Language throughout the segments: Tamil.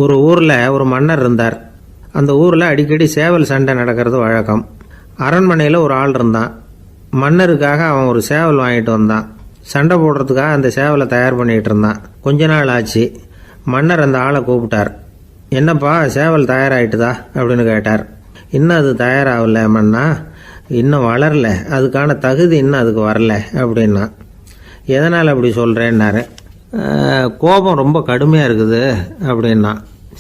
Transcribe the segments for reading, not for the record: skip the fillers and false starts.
ஒரு ஊரில் ஒரு மன்னர் இருந்தார். அந்த ஊரில் அடிக்கடி சேவல் சண்டை நடக்கிறது வழக்கம். அரண்மனையில் ஒரு ஆள் இருந்தான். மன்னருக்காக அவன் ஒரு சேவல் வாங்கிட்டு வந்தான். சண்டை போடுறதுக்காக அந்த சேவலை தயார் பண்ணிகிட்டு இருந்தான். கொஞ்ச நாள் ஆச்சு. மன்னர் அந்த ஆளை கூப்பிட்டார். என்னப்பா சேவல் தயாராகிட்டுதா அப்படின்னு கேட்டார். இன்னும் அது தயாராகல மன்னா, இன்னும் வளரல, அதுக்கான தகுதி இன்னும் அதுக்கு வரல அப்படின்னா. எதனால் அப்படி சொல்கிறேன்னாரு. கோபம் ரொம்ப கடுமையாக இருக்குது அப்படின்னா.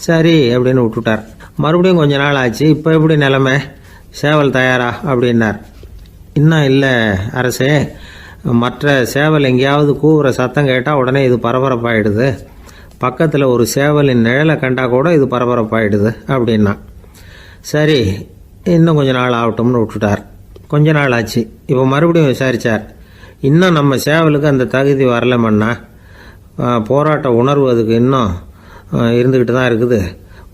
சரி அப்படின்னு விட்டுட்டார். மறுபடியும் கொஞ்ச நாள் ஆச்சு. இப்போ எப்படி நிலைமை, சேவல் தயாரா அப்படின்னார். இன்னும் இல்லை அரசே, மற்ற சேவல் எங்கேயாவது கூவுற சத்தம் கேட்டால் உடனே இது பரபரப்பாயிடுது. பக்கத்தில் ஒரு சேவலின் நிழலை கண்டா கூட இது பரபரப்பாயிடுது அப்படின்னா. சரி இன்னும் கொஞ்ச நாள் ஆகட்டும்னு விட்டுட்டார். கொஞ்ச நாள் ஆச்சு. இப்போ மறுபடியும் விசாரித்தார். இன்னும் நம்ம சேவலுக்கு அந்த தகுதி வரலமன்னா, போராட்ட உணர்வு அதுக்கு இன்னும் இருந்துக்கிட்டு தான் இருக்குது.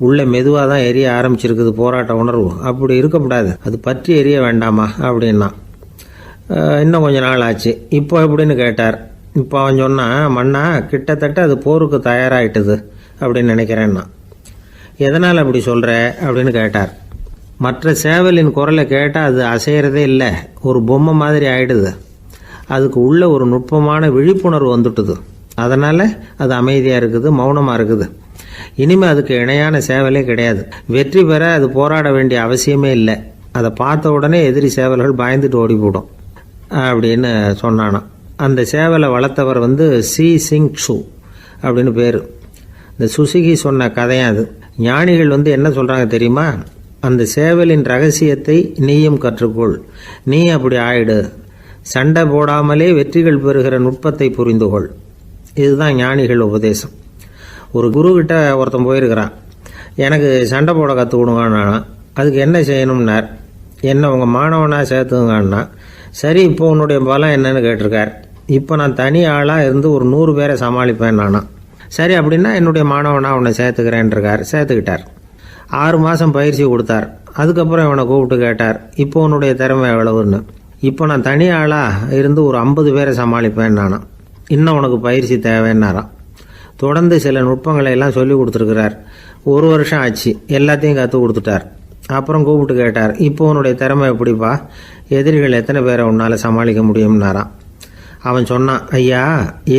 உள்ளே மெதுவாக தான் எரிய ஆரம்பிச்சிருக்குது போராட்ட உணர்வு. அப்படி இருக்கக்கூடாது, அது பற்றி எரிய வேண்டாமா அப்படின்னா. இன்னும் கொஞ்ச நாள் ஆச்சு. இப்போ எப்படின்னு கேட்டார். இப்போ அவன் சொன்னான், மன்னா கிட்டத்தட்ட அது போருக்கு தயாராகிட்டுது அப்படின்னு நினைக்கிறேன்னா. எதனால் அப்படி சொல்கிற அப்படின்னு கேட்டார். மற்ற சேவலின் குரலை கேட்டால் அது அசைகிறதே இல்லை, ஒரு பொம்மை மாதிரி ஆகிடுது. அதுக்கு உள்ள ஒரு நுட்பமான விழிப்புணர்வு வந்துட்டுது. அதனால் அது அமைதியாக இருக்குது, மௌனமாக இருக்குது. இனிமேல் அதுக்கு இணையான சேவலே கிடையாது. வெற்றி பெற அது போராட வேண்டிய அவசியமே இல்லை. அதை பார்த்த உடனே எதிரி சேவல்கள் பயந்துட்டு ஓடி போடும் அப்படின்னு சொன்னானான். அந்த சேவலை வளர்த்தவர் சி சிங் சு அப்படின்னு பேர். இந்த சுசுகி சொன்ன கதையும் அது. ஞானிகள் என்ன சொல்கிறாங்க தெரியுமா? அந்த சேவலின் ரகசியத்தை நீயும் கற்றுக்கொள், நீ அப்படி ஆயிடு, சண்டை போடாமலே வெற்றிகள் பெறுகிற நுட்பத்தை புரிந்துகொள். இதுதான் ஞானிகள் உபதேசம். ஒரு குருக்கிட்ட ஒருத்தன் போயிருக்கிறான். எனக்கு சண்டை போட கற்றுக் கொடுங்கண்ணா. அதுக்கு என்ன செய்யணும்னார். என்ன உங்கள் மாணவனாக சேர்த்துங்கண்ணா. சரி இப்போ உன்னுடைய பலம் என்னன்னு கேட்டிருக்கார். இப்போ நான் தனி ஆளாக இருந்து ஒரு 100 பேரை சமாளிப்பேன் நானா. சரி அப்படின்னா என்னுடைய மாணவனாக உன்னை சேர்த்துக்கிறேன்ருக்கார். சேர்த்துக்கிட்டார். 6 மாதம் பயிற்சி கொடுத்தார். அதுக்கப்புறம் இவனை கூப்பிட்டு கேட்டார், இப்போ உன்னுடைய திறமை எவ்வளவுன்னு. இப்போ நான் தனி ஆளாக இருந்து ஒரு 50 பேரை சமாளிப்பேன் நானா. இன்னும் உனக்கு பயிற்சி தேவைன்னாராம். தொடர்ந்து சில நுட்பங்களை எல்லாம் சொல்லி கொடுத்துருக்கிறார். 1 வருஷம் ஆச்சு. எல்லாத்தையும் கற்றுக் கொடுத்துட்டார். அப்புறம் கூப்பிட்டு கேட்டார், இப்போ உன்னுடைய திறமை எப்படிப்பா, எதிரிகள் எத்தனை பேரை உன்னால் சமாளிக்க முடியும்னாராம். அவன் சொன்னான், ஐயா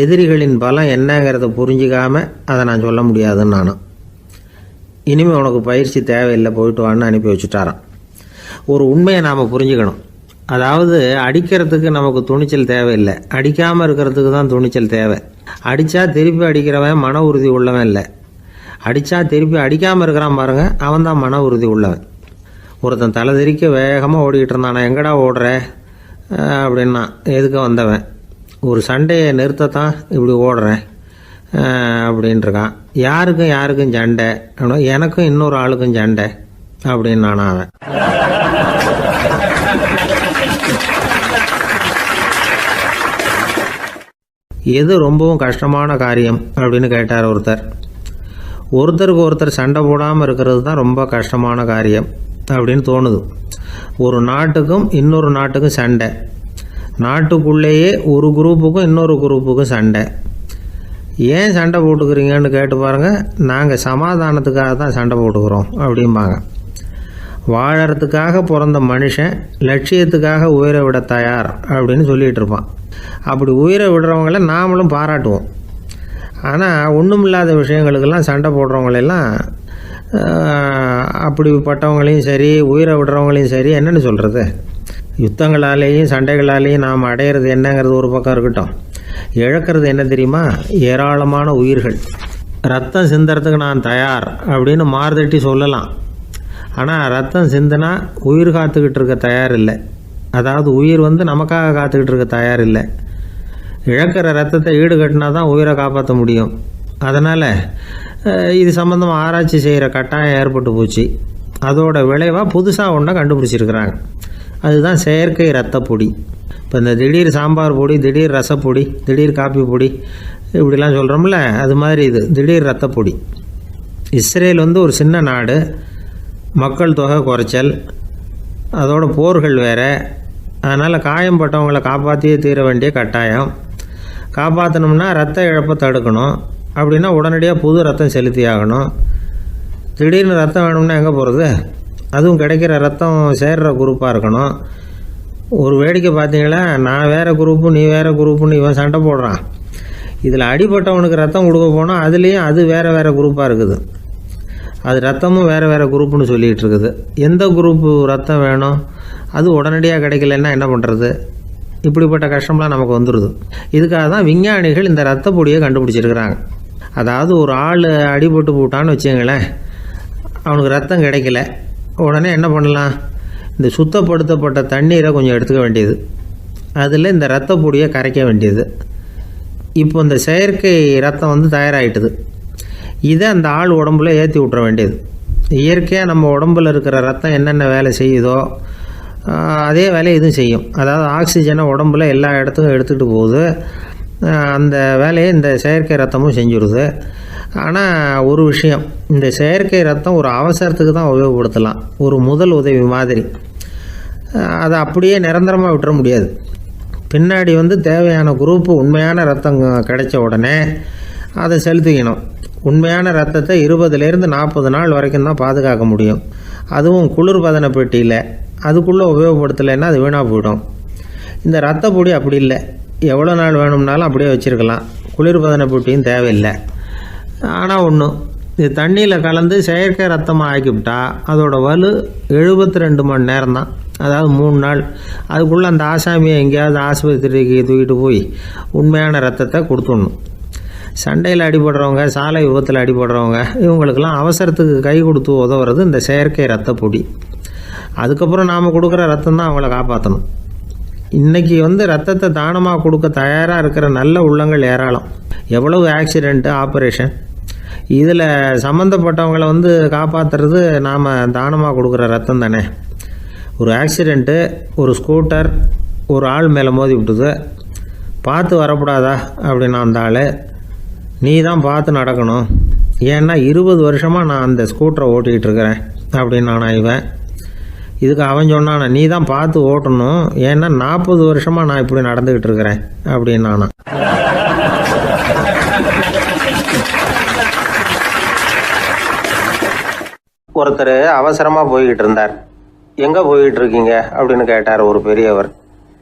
எதிரிகளின் பலம் என்னங்கிறத புரிஞ்சிக்காம அதை நான் சொல்ல முடியாதுன்னு நானும். இனிமேல் உனக்கு பயிற்சி தேவையில்லை, போயிட்டு வான்னு அனுப்பி வச்சுட்டாரான். ஒரு உண்மையை நாம் புரிஞ்சுக்கணும். அதாவது அடிக்கிறதுக்கு நமக்கு துணிச்சல் தேவையில்லை, அடிக்காமல் இருக்கிறதுக்கு தான் துணிச்சல் தேவை. அடித்தா திருப்பி அடிக்கிறவன் மன உறுதி உள்ளவன் இல்லை, அடித்தா திருப்பி அடிக்காமல் இருக்கிறான் பாருங்க, அவன் தான் மன உறுதி உள்ளவன். ஒருத்தன் தலை தெறிக்க வேகமாக ஓடிக்கிட்டு இருந்தான். நான் எங்கடா ஓடுற அப்படின்னா, எதுக்கு வந்தவன், ஒரு சண்டையை நிறுத்தத்தான் இப்படி ஓடுறேன் அப்படின்ட்டுருக்கான். யாருக்கும் சண்டை, எனக்கும் இன்னொரு ஆளுக்கும் சண்டை அப்படின்னு நானும் அவன். எது ரொம்பவும் கஷ்டமான காரியம் அப்படின்னு கேட்டார் ஒருத்தர். ஒருத்தருக்கு ஒருத்தர் சண்டை போடாமல் இருக்கிறது தான் ரொம்ப கஷ்டமான காரியம் அப்படின்னு தோணுது. ஒரு நாட்டுக்கும் இன்னொரு நாட்டுக்கும் சண்டை, நாட்டுக்குள்ளேயே ஒரு குரூப்புக்கும் இன்னொரு குரூப்புக்கும் சண்டை. ஏன் சண்டை போட்டுக்கிறீங்கன்னு கேட்டு பாருங்கள். நாங்கள் சமாதானத்துக்காக தான் சண்டை போட்டுக்கிறோம் அப்படிம்பாங்க. வாழறதுக்காக பிறந்த மனுஷன் லட்சியத்துக்காக உயிரை விட தயார் அப்படின்னு சொல்லிகிட்டு இருப்பான். அப்படி உயிரை விடுறவங்கள நாமளும் பாராட்டுவோம். ஆனால் ஒன்றுமில்லாத விஷயங்களுக்கெல்லாம் சண்டை போடுறவங்களெல்லாம், அப்படிப்பட்டவங்களையும் சரி உயிரை விடுறவங்களையும் சரி என்னென்னு சொல்கிறது, யுத்தங்களாலேயும் சண்டைகளாலேயும் நாம் அடையிறது என்னங்கிறது ஒரு பக்கம் இருக்கட்டும், இழக்கிறது என்ன தெரியுமா, ஏராளமான உயிர்கள். ரத்தம் சிந்துறதுக்கு நான் தயார் அப்படின்னு மார்தட்டி சொல்லலாம். ஆனால் ரத்தம் சிந்தினா உயிர் காத்துக்கிட்டு இருக்க தயார் இல்லை. அதாவது உயிர் நமக்காக காத்துக்கிட்டு இருக்க தயார் இல்லை. இழக்கிற ரத்தத்தை ஈடுகட்டினா தான் உயிரை காப்பாற்ற முடியும். அதனால் இது சம்மந்தமாக ஆராய்ச்சி செய்கிற கட்டாயம் ஏற்பட்டு போச்சு. அதோட விளைவாக புதுசாக ஒன்றை கண்டுபிடிச்சிருக்கிறாங்க. அதுதான் செயற்கை ரத்த பொடி. இப்போ இந்த திடீர் சாம்பார் பொடி, திடீர் ரசப்பொடி, திடீர் காப்பி பொடி இப்படிலாம் சொல்கிறோம்ல, அது மாதிரி இது திடீர் ரத்த பொடி. இஸ்ரேல் ஒரு சின்ன நாடு, மக்கள் தொகை குறைச்சல், அதோட போர்கள் வேறு. அதனால் காயம்பட்டவங்களை காப்பாற்றியே தீர வேண்டிய கட்டாயம். காப்பாற்றணும்னா ரத்த இழப்பை தடுக்கணும். அப்படின்னா உடனடியாக புது ரத்தம் செலுத்தி ஆகணும். திடீர்னு ரத்தம் வேணும்னா எங்கே போகிறது? அதுவும் கிடைக்கிற ரத்தம் சேர்கிற குரூப்பாக இருக்கணும். ஒரு வேடிக்கை பார்த்தீங்களா, நான் வேறு குரூப்பு நீ வேறு குரூப்புன்னு இவன் சண்டை போடுறான். இதில் அடிபட்டவனுக்கு ரத்தம் கொடுக்க போனால் அதுலேயும் அது வேறு வேறு குரூப்பாக இருக்குது. அது ரத்தமும் வேறு வேறு குரூப்புன்னு சொல்லிகிட்டு இருக்குது. எந்த குரூப்பு ரத்தம் வேணும்? அது உடனடியாக கிடைக்கலன்னா என்ன பண்ணுறது? இப்படிப்பட்ட கஷ்டம்லாம் நமக்கு வந்துடுது. இதுக்காக தான் விஞ்ஞானிகள் இந்த ரத்த பொடியை கண்டுபிடிச்சிருக்கிறாங்க. அதாவது ஒரு ஆள் அடிபட்டு போட்டான்னு வச்சுங்களேன், அவனுக்கு ரத்தம் கிடைக்கல, உடனே என்ன பண்ணலாம்? இந்த சுத்தப்படுத்தப்பட்ட தண்ணீரை கொஞ்சம் எடுத்துக்க வேண்டியது, அதில் இந்த ரத்த பொடியை கரைக்க வேண்டியது. இப்போ இந்த செயற்கை ரத்தம் வந்து தயாராகிட்டுது. இதை அந்த ஆள் உடம்புல ஏற்றி விட்டுற வேண்டியது. இயற்கையாக நம்ம உடம்பில் இருக்கிற ரத்தம் என்னென்ன வேலை செய்யுதோ அதே வேலையை இதுவும் செய்யும். அதாவது ஆக்சிஜனை உடம்புல எல்லா இடத்துக்கும் எடுத்துகிட்டு போகுது. அந்த வேலையை இந்த செயற்கை ரத்தமும் செஞ்சுடுது. ஆனால் ஒரு விஷயம், இந்த செயற்கை ரத்தம் ஒரு அவசரத்துக்கு தான் உபயோகப்படுத்தலாம், ஒரு முதல் உதவி மாதிரி. அதை அப்படியே நிரந்தரமாக விட்டுற முடியாது. பின்னாடி வந்து தேவையான குரூப்பு உண்மையான ரத்தம் கிடைச்ச உடனே அதை செலுத்திக்கணும். உண்மையான ரத்தத்தை 20லேருந்து 40 நாள் வரைக்கும் தான் பாதுகாக்க முடியும். அதுவும் குளிர்பதன பெட்டியில். அதுக்குள்ளே உபயோகப்படுத்தலைன்னா அது வீணாக போயிடும். இந்த ரத்த பொடி அப்படி இல்லை, எவ்வளோ நாள் வேணும்னாலும் அப்படியே வச்சுருக்கலாம். குளிர்பதன பெட்டியும் தேவையில்லை. ஆனால் ஒன்று, இது தண்ணியில் கலந்து செயற்கை ரத்தமாக ஆக்கிவிட்டா அதோட வலு 72 மணி நேரம் தான். அதாவது 3 நாள். அதுக்குள்ளே அந்த ஆசாமியை எங்கேயாவது ஆஸ்பத்திரிக்கு தூக்கிட்டு போய் உண்மையான ரத்தத்தை கொடுத்துடணும். சண்டையில் அடிபடுறவங்க, சாலை விபத்தில் அடிபடுறவங்க, இவங்களுக்கெல்லாம் அவசரத்துக்கு கை கொடுத்து உதவுறது இந்த செயற்கை ரத்த பொடி. அதுக்கப்புறம் நாம் கொடுக்குற ரத்தம் தான் அவங்கள காப்பாற்றணும். இன்றைக்கி வந்து ரத்தத்தை தானமாக கொடுக்க தயாராக இருக்கிற நல்ல உள்ளங்கள் ஏராளம். எவ்வளவு ஆக்சிடெண்ட்டு, ஆப்ரேஷன், இதில் சம்மந்தப்பட்டவங்களை வந்து காப்பாற்றுறது நாம் தானமாக கொடுக்குற ரத்தம் தானே. ஒரு ஆக்சிடெண்ட்டு, ஒரு ஸ்கூட்டர் ஒரு ஆள் மேலே மோதி விட்டுது, பார்த்து வரக்கூடாதா அப்படின்னா அந்த ஆள், நீ தான் பார்த்து நடக்கணும், ஏன்னா 20 வருஷமாக நான் அந்த ஸ்கூட்டரை ஓட்டிகிட்டு இருக்கிறேன் அப்படின்னு நான் இவன். இதுக்கு அவன் சொன்னானா, நீ தான் பார்த்து ஓட்டணும், ஏன்னா 40 வருஷமாக நான் இப்படி நடந்துக்கிட்டு இருக்கிறேன் அப்படின்னு நானா. ஒருத்தர் அவசரமாக போய்கிட்டு இருந்தார். எங்கே போய்கிட்டு இருக்கீங்க அப்படின்னு கேட்டார் ஒரு பெரியவர்.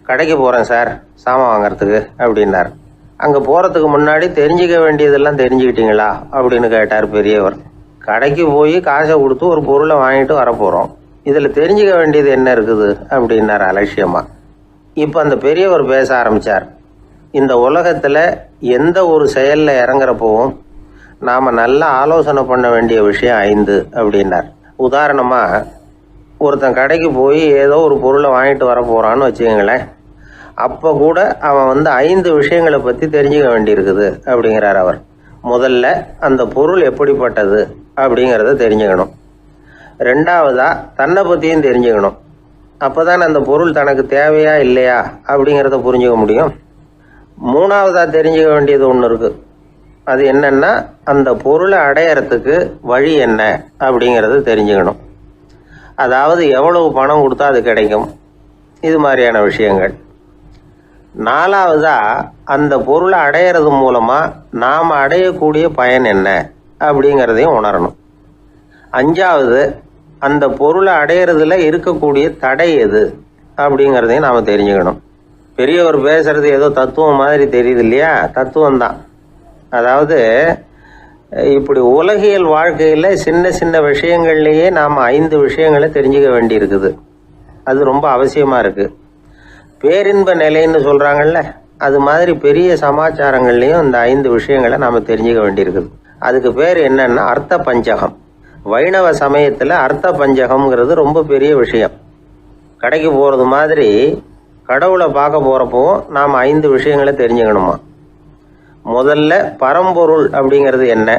கடைக்கு போகிறேன் சார், சாமான் வாங்கிறதுக்கு அப்படின்னார். அங்கே போகிறதுக்கு முன்னாடி தெரிஞ்சிக்க வேண்டியதெல்லாம் தெரிஞ்சுக்கிட்டீங்களா அப்படின்னு கேட்டார் பெரியவர். கடைக்கு போய் காசை கொடுத்து ஒரு பொருளை வாங்கிட்டு வரப்போகிறோம், இதில் தெரிஞ்சிக்க வேண்டியது என்ன இருக்குது அப்படின்னார் அலட்சியமாக. இப்போ அந்த பெரியவர் பேச ஆரம்பித்தார். இந்த உலகத்தில் எந்த ஒரு செயலில் இறங்குறப்போவும் நாம் நல்லா ஆலோசனை பண்ண வேண்டிய விஷயம் 5 அப்படின்னார். உதாரணமாக, ஒருத்தன் கடைக்கு போய் ஏதோ ஒரு பொருளை வாங்கிட்டு வர போகிறான்னு வச்சுக்கோங்களேன். அப்போ கூட அவன் வந்து 5 விஷயங்களை பற்றி தெரிஞ்சுக்க வேண்டியிருக்குது அப்படிங்கிறார் அவர். முதல்ல அந்த பொருள் எப்படிப்பட்டது அப்படிங்கிறத தெரிஞ்சுக்கணும். 2வதாக தன்னை பற்றியும் தெரிஞ்சுக்கணும். அப்போ தான் அந்த பொருள் தனக்கு தேவையா இல்லையா அப்படிங்கிறத புரிஞ்சுக்க முடியும். 3வதாக தெரிஞ்சுக்க வேண்டியது ஒன்று இருக்குது. அது என்னன்னா, அந்த பொருளை அடையறதுக்கு வழி என்ன அப்படிங்கிறது தெரிஞ்சுக்கணும். அதாவது எவ்வளவு பணம் கொடுத்தா அது கிடைக்கும், இது மாதிரியான விஷயங்கள். 4வதாக அந்த பொருளை அடையிறது மூலமாக நாம் அடையக்கூடிய பயன் என்ன அப்படிங்கிறதையும் உணரணும். 5வது, அந்த பொருளை அடையிறதுல இருக்கக்கூடிய தடை எது அப்படிங்கிறதையும் நாம் தெரிஞ்சுக்கணும். பெரியவர் பேசுறது ஏதோ தத்துவம் மாதிரி தெரியுது இல்லையா? தத்துவம் தான். அதாவது இப்படி உலகியல் வாழ்க்கையில் சின்ன சின்ன விஷயங்கள்லேயே நாம் 5 விஷயங்களை தெரிஞ்சுக்க வேண்டி இருக்குது. அது ரொம்ப அவசியமாக இருக்குது. பேரின்ப நிலைன்னு சொல்கிறாங்கல்ல, அது மாதிரி பெரிய சமாச்சாரங்கள்லேயும் இந்த 5 விஷயங்களை நாம் தெரிஞ்சுக்க வேண்டியிருக்குது. அதுக்கு பேர் என்னன்னா அர்த்த பஞ்சகம். வைணவ சமயத்தில் அர்த்த பஞ்சகம்ங்கிறது ரொம்ப பெரிய விஷயம். கடைக்கு போகிறது மாதிரி கடவுளை பார்க்க போகிறப்போ நாம் 5 விஷயங்களை தெரிஞ்சுக்கணுமா. முதல்ல பரம்பொருள் அப்படிங்கிறது என்ன,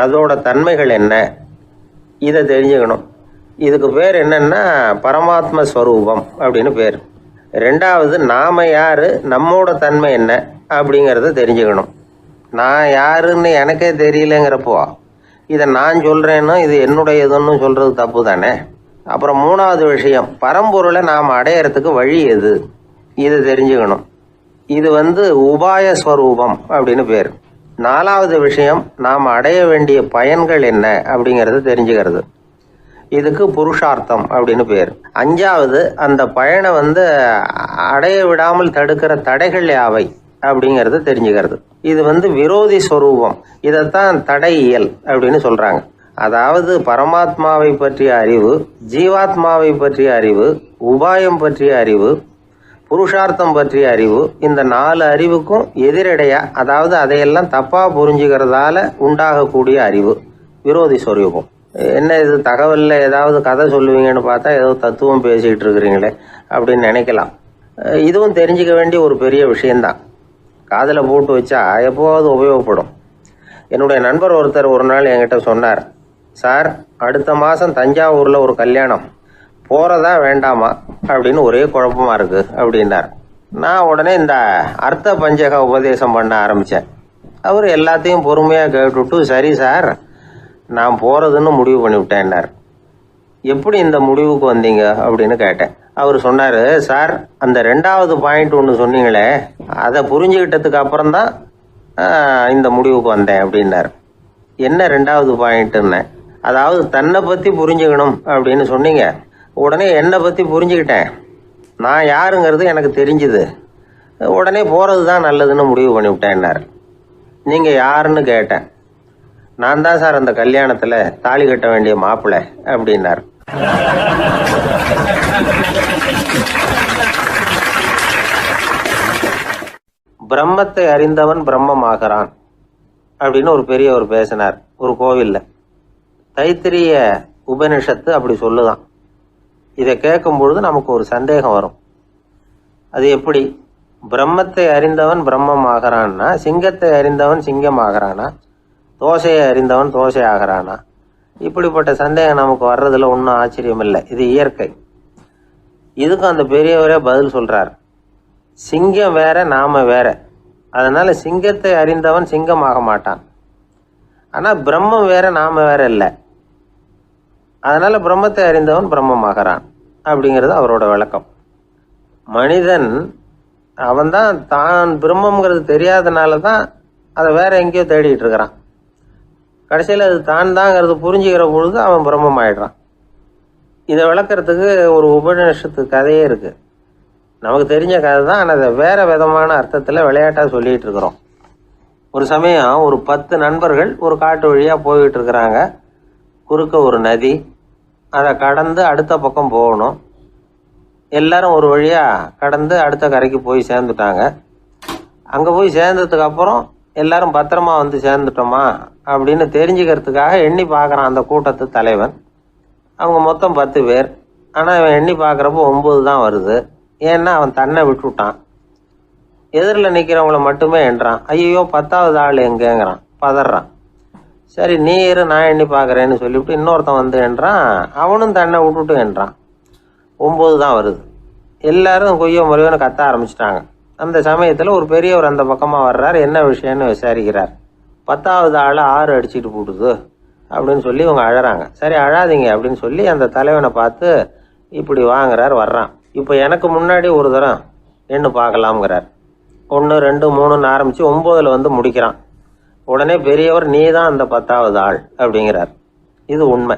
அதோட தன்மைகள் என்ன, இதை தெரிஞ்சுக்கணும். இதுக்கு பேர் என்னன்னா பரமாத்ம ஸ்வரூபம் அப்படின்னு பேர். 2வது, நாம யாரு, நம்மோட தன்மை என்ன அப்படிங்கிறத தெரிஞ்சுக்கணும். நான் யாருன்னு எனக்கே தெரியலங்கிறப்போ இதை நான் சொல்கிறேன்னு இது என்னுடையதுன்னு சொல்கிறது தப்பு தானே. அப்புறம் 3வது விஷயம், பரம்பொருளை நாம் அடையிறதுக்கு வழி எது, இதை தெரிஞ்சுக்கணும். இது வந்து உபாய ஸ்வரூபம் அப்படின்னு பேர். 4வது விஷயம், நாம் அடைய வேண்டிய பயன்கள் என்ன அப்படிங்கிறது தெரிஞ்சுக்கிறது. இதுக்கு புருஷார்த்தம் அப்படின்னு பேர். 5வது, அந்த பயனை அடைய விடாமல் தடுக்கிற தடைகள் யாவை அப்படிங்கிறது தெரிஞ்சுக்கிறது. இது விரோதி ஸ்வரூபம். இதைத்தான் தடையியல் அப்படின்னு சொல்றாங்க. அதாவது பரமாத்மாவை பற்றிய அறிவு, ஜீவாத்மாவை பற்றிய அறிவு, உபாயம் பற்றிய அறிவு, புருஷார்த்தம் பற்றிய அறிவு, இந்த 4 அறிவுக்கும் எதிரடையா, அதாவது அதையெல்லாம் தப்பா புரிஞ்சுக்கிறதால உண்டாகக்கூடிய அறிவு விரோதி ஸ்வரூபம். என்ன இது தகவல்ல ஏதாவது கதை சொல்லுவீங்கன்னு பார்த்தா ஏதோ தத்துவம் பேசிக்கிட்டு இருக்கிறீங்களே அப்படின்னு நினைக்கலாம். இதுவும் தெரிஞ்சுக்க வேண்டிய ஒரு பெரிய விஷயந்தான். காதில் போட்டு வச்சா எப்போவாவது உபயோகப்படும். என்னுடைய நண்பர் ஒருத்தர் ஒரு நாள் என்கிட்ட சொன்னார், சார், அடுத்த மாதம் தஞ்சாவூரில் ஒரு கல்யாணம், போகிறதா வேண்டாமா அப்படின்னு ஒரே குழப்பமாக இருக்குது அப்படின்னார். நான் உடனே இந்த அர்த்த பஞ்சக உபதேசம் பண்ண ஆரம்பித்தேன். அவர் எல்லாத்தையும் பொறுமையாக கேட்டுவிட்டு, சரி சார், நான் போகிறதுன்னு முடிவு பண்ணிவிட்டேன்னார். எப்படி இந்த முடிவுக்கு வந்தீங்க அப்படின்னு கேட்டேன். அவர் சொன்னார், சார், அந்த 2வது பாயிண்ட் ஒன்று சொன்னீங்களே, அதை புரிஞ்சுக்கிட்டதுக்கு அப்புறம்தான் இந்த முடிவுக்கு வந்தேன் அப்படின்னார். என்ன 2வது பாயிண்ட்டுன்னு? அதாவது தன்னை பற்றி புரிஞ்சுக்கணும் அப்படின்னு சொன்னீங்க. உடனே என்னை பற்றி புரிஞ்சுக்கிட்டேன், நான் யாருங்கிறது எனக்கு தெரிஞ்சுது, உடனே போகிறது தான் நல்லதுன்னு முடிவு பண்ணிவிட்டேன்னார். நீங்கள் யாருன்னு கேட்டேன். நான் தான் சார் அந்த கல்யாணத்தில் தாலி கட்ட வேண்டிய மாப்பிள்ளை அப்படின்னார். பிரம்மத்தை அறிந்தவன் பிரம்மமாகிறான் அப்படின்னு ஒரு பெரியவர் பேசினார் ஒரு கோவிலில். தைத்திரிய உபனிஷத்து அப்படி சொல்லுதான். இதை கேட்கும் பொழுது நமக்கு ஒரு சந்தேகம் வரும். அது எப்படி? பிரம்மத்தை அறிந்தவன் பிரம்மம் ஆகிறான்னா, சிங்கத்தை அறிந்தவன் சிங்கம் ஆகிறானா, தோசையை அறிந்தவன் தோசை ஆகிறானா? இப்படிப்பட்ட சந்தேகம் நமக்கு வர்றதுல ஒன்றும் ஆச்சரியம் இல்லை. இது இயற்கை. இதுக்கும் அந்த பெரியவரே பதில் சொல்றார். சிங்கம் வேற, நாம வேற. அதனால சிங்கத்தை அறிந்தவன் சிங்கம் ஆக மாட்டான். ஆனா பிரம்மம் வேற, நாம வேற இல்லை. அதனால பிரம்மத்தை அறிந்தவன் பிரம்மம் ஆகிறான் அப்படிங்கிறது அவரோட விளக்கம். மனிதன் அவன்தான் தான் பிரம்மங்கிறது தெரியாதனால தான் அதை வேற எங்கேயோ தேடிட்டு இருக்கிறான். கடைசியில் அது தான் தாங்கிறது புரிஞ்சுக்கிற பொழுது அவன் பிரம்மம் ஆயிடுறான். இதை விளக்கிறதுக்கு ஒரு உபநிஷத்து கதையே இருக்கு. நமக்கு தெரிஞ்ச கதை தான், ஆனால் அதை வேற விதமான அர்த்தத்தில் விளையாட்டாக சொல்லிட்டு இருக்கிறோம். ஒரு சமயம் ஒரு 10 நண்பர்கள் ஒரு காட்டு வழியாக போய்கிட்டு இருக்கிறாங்க. குறுக்க ஒரு நதி, அதை கடந்து அடுத்த பக்கம் போகணும். எல்லாரும் ஒரு வழியாக கடந்து அடுத்த கரைக்கு போய் சேர்ந்துட்டாங்க. அங்கே போய் சேர்ந்ததுக்கு அப்புறம் எல்லாரும் பத்திரமா சேர்ந்துட்டோமா அப்படின்னு தெரிஞ்சுக்கிறதுக்காக எண்ணி பார்க்குறான் அந்த கூட்டத்து தலைவன். அவங்க மொத்தம் 10 பேர். ஆனால் இவன் எண்ணி பார்க்குறப்போ 9 தான் வருது. ஏன்னா அவன் தன்னை விட்டுவிட்டான். எதிரில் நிற்கிறவங்கள மட்டுமே எண்றான். ஐயோ 10வது ஆள் எங்கேங்கிறான், பதறான். சரி நீ இரு, நான் எண்ணி பார்க்குறேன்னு சொல்லிவிட்டு இன்னொருத்தன் எண்றான். அவனும் தன்னை விட்டுட்டு எண்றான். 9 தான் வருது. எல்லாரும் கொய்யோ முறையோன்னு கத்த ஆரம்பிச்சிட்டாங்க. அந்த சமயத்தில் ஒரு பெரியவர் அந்த பக்கமாக வர்றார். என்ன விஷயம்னு விசாரிக்கிறார். 10வது ஆள் 6 அடிச்சுட்டு போட்டுது அப்படின்னு சொல்லி இவங்க அழறாங்க. சரி அழாதீங்க அப்படின்னு சொல்லி அந்த தலைவனை பார்த்து இப்படி வாங்குறார். வர்றான். இப்போ எனக்கு முன்னாடி ஒரு தரம் எண்ணு பார்க்கலாம்ங்கிறார். 1 2 3ன்னு ஆரம்பித்து 9ல் முடிக்கிறான். உடனே பெரியவர், நீ தான் அந்த 10வது ஆள் அப்படிங்கிறார். இது உண்மை.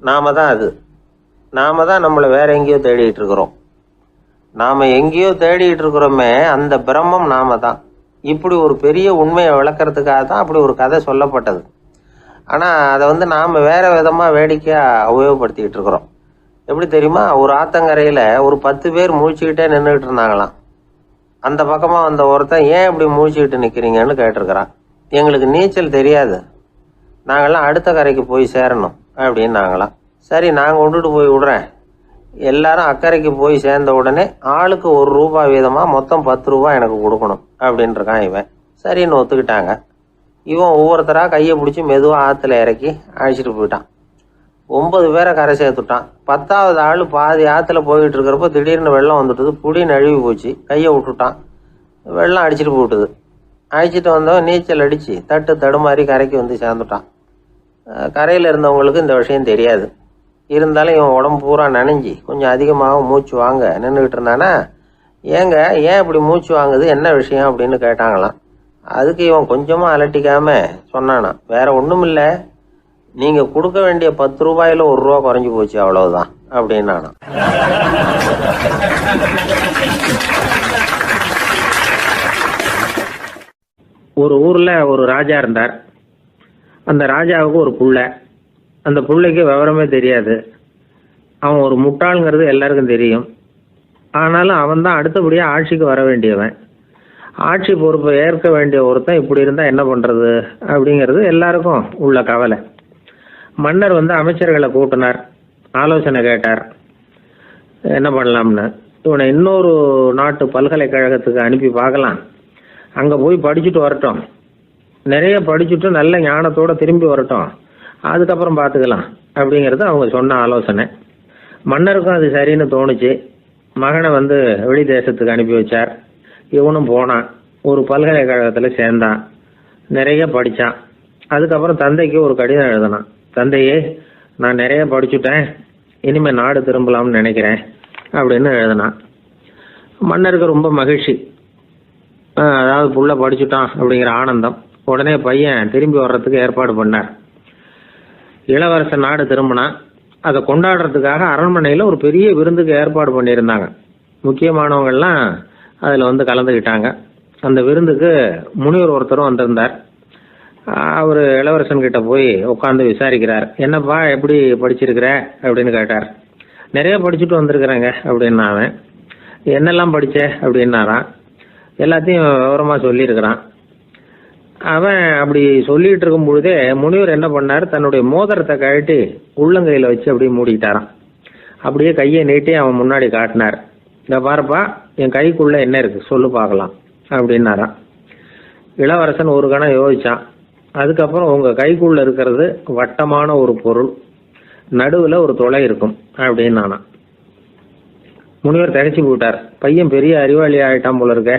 நாம தான் அது. நாம தான் நம்மளை வேற எங்கேயோ தேடிட்டு இருக்கிறோம். நாம எங்கேயோ தேடிட்டு இருக்கிறோமே, அந்த பிரம்மம் நாம தான். இப்படி ஒரு பெரிய உண்மையை விளக்கிறதுக்காக தான் அப்படி ஒரு கதை சொல்லப்பட்டது. ஆனால் அதை நாம் வேற விதமாக வேடிக்கையாக உபயோகப்படுத்திக்கிட்டு இருக்கிறோம். எப்படி தெரியுமா? ஒரு ஆத்தங்கரையில் ஒரு 10 பேர் முழிச்சுக்கிட்டே நின்றுக்கிட்டு இருந்தாங்களாம். அந்த பக்கமாக வந்த ஒருத்தன், ஏன் இப்படி முழிச்சுக்கிட்டு நிற்கிறீங்கன்னு கேட்டிருக்கிறான். எங்களுக்கு நீச்சல் தெரியாது, நாங்கள்லாம் அடுத்த கரைக்கு போய் சேரணும் அப்படின்னு நாங்களாம். சரி நான் கொண்டுட்டு போய் விடுறேன். எல்லாரும் அக்கறைக்கு போய் சேர்ந்த உடனே ஆளுக்கு ₹1 வீதமாக மொத்தம் ₹10 எனக்கு கொடுக்கணும் அப்படின்ட்டுருக்கான் இவன். சரின்னு ஒத்துக்கிட்டாங்க. இவன் ஒவ்வொருத்தராக கையை பிடிச்சி மெதுவாக ஆற்றுல இறக்கி அழைச்சிட்டு போயிட்டான். 9 பேரை கரை சேர்த்துட்டான். 10வது ஆள் பாதி ஆற்றுல போயிட்டு இருக்கிறப்போ திடீர்னு வெள்ளம் வந்துட்டுது. புடி நழுவி போச்சு. கையை விட்டுட்டான். வெள்ளம் அடிச்சுட்டு போட்டுது. அழைச்சிட்டு வந்தவன் நீச்சல் அடித்து தடுமாறி கரைக்கு சேர்ந்துட்டான். கரையில் இருந்தவங்களுக்கு இந்த விஷயம் தெரியாது. இருந்தாலும் இவன் உடம்பு பூரா நனைஞ்சி கொஞ்சம் அதிகமாக மூச்சு வாங்க நின்றுக்கிட்டு இருந்தானா, ஏன் இப்படி மூச்சு வாங்குது, என்ன விஷயம் அப்படின்னு கேட்டாங்களாம். அதுக்கு இவன் கொஞ்சமா அலட்டிக்காம சொன்னானா, வேற ஒண்ணும் இல்ல, நீங்க கொடுக்க வேண்டிய 10 ரூபாயில 1 ரூபா குறைஞ்சு போச்சு, அவ்வளவுதான் அப்படின்னானா. ஒரு ஊர்ல ஒரு ராஜா இருந்தார். அந்த ராஜாவுக்கு ஒரு புள்ள. அந்த புள்ளைக்கு விவரமே தெரியாது. அவன் ஒரு முட்டாளுங்கிறது எல்லாருக்கும் தெரியும். ஆனாலும் அவன் தான் அடுத்தபடியா ஆட்சிக்கு வர வேண்டியவன். ஆட்சி பொறுப்பை ஏற்க வேண்டிய ஒருத்தன் இப்படி இருந்தா என்ன பண்றது அப்படிங்கிறது எல்லாருக்கும் உள்ள கவலை. மன்னர் அமைச்சர்களை கூட்டினார், ஆலோசனை கேட்டார் என்ன பண்ணலாம்னு. இவனை இன்னொரு நாட்டு பல்கலைக்கழகத்துக்கு அனுப்பி பார்க்கலாம், அங்க போய் படிச்சுட்டு வரட்டும், நிறைய படிச்சுட்டு நல்ல ஞானத்தோட திரும்பி வரட்டும், அதுக்கப்புறம் பார்த்துக்கலாம் அப்படிங்கிறது அவங்க சொன்ன ஆலோசனை. மன்னருக்கும் அது சரின்னு தோணுச்சு. மகனை வெளி தேசத்துக்கு அனுப்பி வச்சார். இவனும் போனான், ஒரு பல்கலைக்கழகத்தில் சேர்ந்தான், நிறைய படித்தான். அதுக்கப்புறம் தந்தைக்கு ஒரு கடிதம் எழுதினான். தந்தையே, நான் நிறைய படிச்சுட்டேன், இனிமேல் நாடு திரும்பலாம்னு நினைக்கிறேன் அப்படின்னு எழுதினான். மன்னருக்கு ரொம்ப மகிழ்ச்சி, அதாவது புள்ள படிச்சுட்டான் அப்படிங்கிற ஆனந்தம். உடனே பையன் திரும்பி வர்றதுக்கு ஏற்பாடு பண்ணார். இளவரசன் நாடு திரும்பினான். அதை கொண்டாடுறதுக்காக அரண்மனையில் ஒரு பெரிய விருந்துக்கு ஏற்பாடு பண்ணியிருந்தாங்க. முக்கியமானவங்கள்லாம் அதில் கலந்துக்கிட்டாங்க. அந்த விருந்துக்கு முனிவர் ஒருத்தரும் வந்திருந்தார். அவர் இளவரசன் கிட்ட போய் உட்காந்து விசாரிக்கிறார். என்னப்பா, எப்படி படிச்சிருக்கிற அப்படின்னு கேட்டார். நிறைய படிச்சுட்டு வந்திருக்கிறேங்க அப்படின்னா. அவன் என்னெல்லாம் படிச்ச அப்படின்னாரான். எல்லாத்தையும் விவரமா சொல்லியிருக்கிறான். அவன் அப்படி சொல்லிட்டு இருக்கும் பொழுதே முனிவர் என்ன பண்ணார், தன்னுடைய மோதிரத்தை கழட்டி உள்ளங்கையில வச்சு அப்படியே மூடிக்கிட்டாரான். அப்படியே கையை நீட்டி அவன் முன்னாடி காட்டினார். இந்த பாருப்பா, என் கைக்குள்ள என்ன இருக்கு சொல்லு பார்க்கலாம் அப்படின்னாரான். இளவரசன் ஒரு கணம் யோசிச்சான். அதுக்கப்புறம் உங்க கைக்குள்ள இருக்கிறது வட்டமான ஒரு பொருள், நடுவுல ஒரு துளை இருக்கும் அப்படின்னானா. முனிவர் திகைச்சு போட்டார். பையன் பெரிய அறிவாளி ஆயிட்டான் போல இருக்க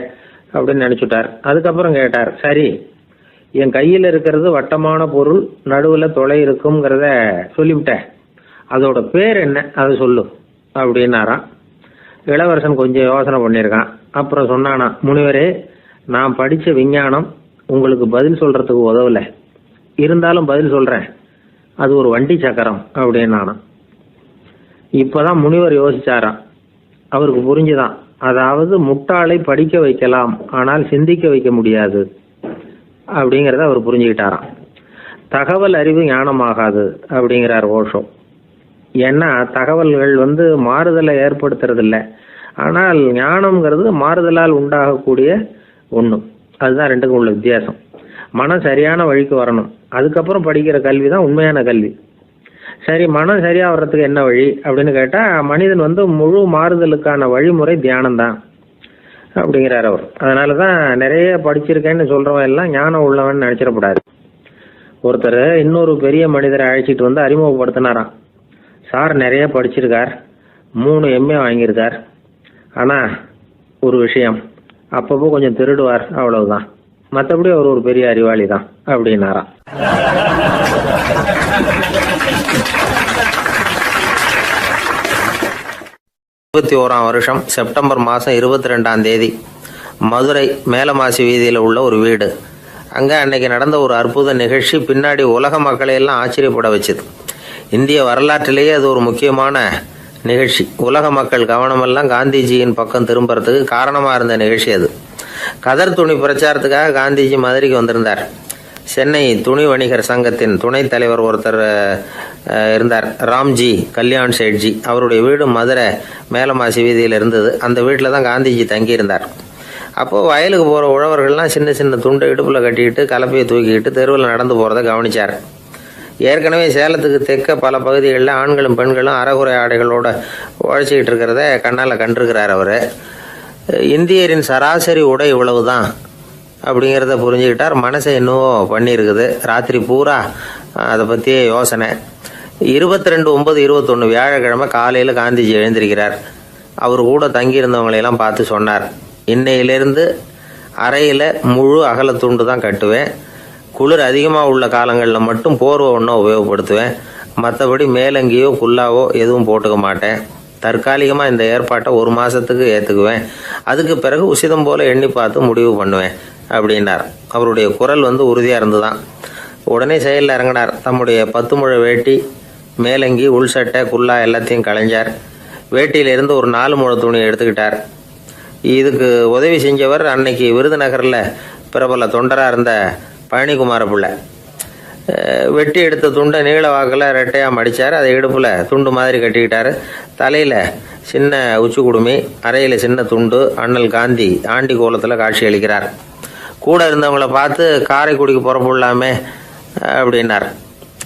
அப்படின்னு நினைச்சுட்டார். அதுக்கப்புறம் கேட்டார், சரி, என் கையில் இருக்கிறது வட்டமான பொருள், நடுவுல துளை இருக்குங்கிறத சொல்லிவிட்டேன், அதோட பேர் என்ன, அதை சொல்லு அப்படின்னாராம். இளவரசன் கொஞ்சம் யோசனை பண்ணியிருக்கான். அப்புறம் சொன்னானா, முனிவரே, நான் படிச்ச விஞ்ஞானம் உங்களுக்கு பதில் சொல்றதுக்கு உதவல, இருந்தாலும் பதில் சொல்றேன், அது ஒரு வண்டி சக்கரம் அப்படின்னானா. இப்பதான் முனிவர் யோசிச்சாராம். அவருக்கு புரிஞ்சுதான், அதாவது முட்டாளை படிக்க வைக்கலாம், ஆனால் சிந்திக்க வைக்க முடியாது அப்படிங்கிறத அவர் புரிஞ்சுக்கிட்டாராம். தகவல் அறிவு ஞானமாகாது அப்படிங்கிறார் ஓஷோ. ஏன்னா தகவல்கள் மாறுதலை ஏற்படுத்துறது இல்லை, ஆனால் ஞானம்ங்கிறது மாறுதலால் உண்டாகக்கூடிய ஒன்று. அதுதான் ரெண்டுக்கும் உள்ள வித்தியாசம். மனம் சரியான வழிக்கு வரணும், அதுக்கப்புறம் படிக்கிற கல்வி தான் உண்மையான கல்வி. சரி, மனம் சரியா வர்றதுக்கு என்ன வழி அப்படின்னு கேட்டா, மனிதன் முழு மாறுதலுக்கான வழிமுறை தியானம் தான் அப்படிங்கிறார் அவர். அதனாலதான் நிறைய படிச்சிருக்கேன்னு சொல்றவன் எல்லாம் ஞானம் உள்ளவன் நினைச்சிடக்கூடாது. ஒருத்தர் இன்னொரு பெரிய மனிதரை அழைச்சிட்டு அறிமுகப்படுத்தினாராம். சார் நிறைய படிச்சிருக்கார், 3 MA வாங்கியிருக்கார், ஆனா ஒரு விஷயம், அப்பப்போ கொஞ்சம் திருடுவார், அவ்வளவுதான், மற்றபடி அவர் ஒரு பெரிய அறிவாளி தான் அப்படின்னாராம். 21ஆம் வருஷம் செப்டம்பர் மாதம் 22ஆம் தேதி மதுரை மேலமாசி வீதியில் உள்ள ஒரு வீடு. அங்கே அன்னைக்கு நடந்த ஒரு அற்புத நிகழ்ச்சி பின்னாடி உலக மக்களை எல்லாம் ஆச்சரியப்பட வச்சுது. இந்திய வரலாற்றிலேயே அது ஒரு முக்கியமான நிகழ்ச்சி. உலக மக்கள் கவனமெல்லாம் காந்திஜியின் பக்கம் திரும்புறதுக்கு காரணமாக இருந்த நிகழ்ச்சி அது. கதர் துணி பிரச்சாரத்துக்காக காந்திஜி மதுரைக்கு வந்திருந்தார். சென்னை துணி வணிகர் சங்கத்தின் துணைத் தலைவர் ஒருத்தர் இருந்தார், ராம்ஜி கல்யாண் சேட்ஜி. அவருடைய வீடு மதுரை மேலமாசி வீதியில் இருந்தது. அந்த வீட்டில் தான் காந்திஜி தங்கியிருந்தார். அப்போது வயலுக்கு போகிற உழவர்கள்லாம் சின்ன சின்ன துண்டை இடுப்பில் கட்டிக்கிட்டு கலப்பையை தூக்கிக்கிட்டு தெருவில் நடந்து போகிறத கவனித்தார். ஏற்கனவே சேலத்துக்கு தெற்க பல பகுதிகளில் ஆண்களும் பெண்களும் அரைகுறை ஆடைகளோடு உழைச்சிக்கிட்டு இருக்கிறத கண்ணால் கண்டிருக்கிறார் அவர். இந்தியரின் சராசரி உடை இவ்வளவு தான் அப்படிங்கிறத புரிஞ்சுக்கிட்டார். மனசை இன்னும் பண்ணியிருக்குது. ராத்திரி பூரா அதை பற்றியே யோசனை. 22/9/21 வியாழக்கிழமை காலையில் காந்திஜி எழுந்திருக்கிறார். அவர் கூட தங்கியிருந்தவங்களையெல்லாம் பார்த்து சொன்னார், இன்னையிலிருந்து அறையில் முழு அகல துண்டு தான் கட்டுவேன், குளிர் அதிகமாக உள்ள காலங்களில் மட்டும் போர்வை ஒன்றும் உபயோகப்படுத்துவேன், மற்றபடி மேலங்கியோ குல்லாவோ எதுவும் போட்டுக்க மாட்டேன். தற்காலிகமாக இந்த ஏற்பாட்டை 1 மாதத்துக்கு ஏற்றுக்குவேன், அதுக்கு பிறகு உசிதம் போல எண்ணி பார்த்து முடிவு பண்ணுவேன் அப்படின்னார். அவருடைய குரல் உறுதியாக இருந்துதான். உடனே செயலில் இறங்கினார். தம்முடைய 10 முழ வேட்டி, மேலங்கி, உள் சட்டை, குல்லா எல்லாத்தையும் களைஞ்சார். வேட்டியிலிருந்து ஒரு 4 முழ துணியை எடுத்துக்கிட்டார். இதுக்கு உதவி செஞ்சவர் அன்னைக்கு விருதுநகரில் பிரபல தொண்டராக இருந்த பழனிக்குமார பிள்ளை. வெட்டி எடுத்த துண்டை நீள வாக்கில் ரெட்டையாக மடித்தார். அதை இடுப்பில் துண்டு மாதிரி கட்டிக்கிட்டார். தலையில் சின்ன உச்சி குடுமி, அறையில் சின்ன துண்டு. அண்ணல் காந்தி ஆண்டி கோலத்தில் காட்சி அளிக்கிறார். கூட இருந்தவங்களை பார்த்து காரைக்குடிக்கு புறப்படலாமே அப்படின்னார்.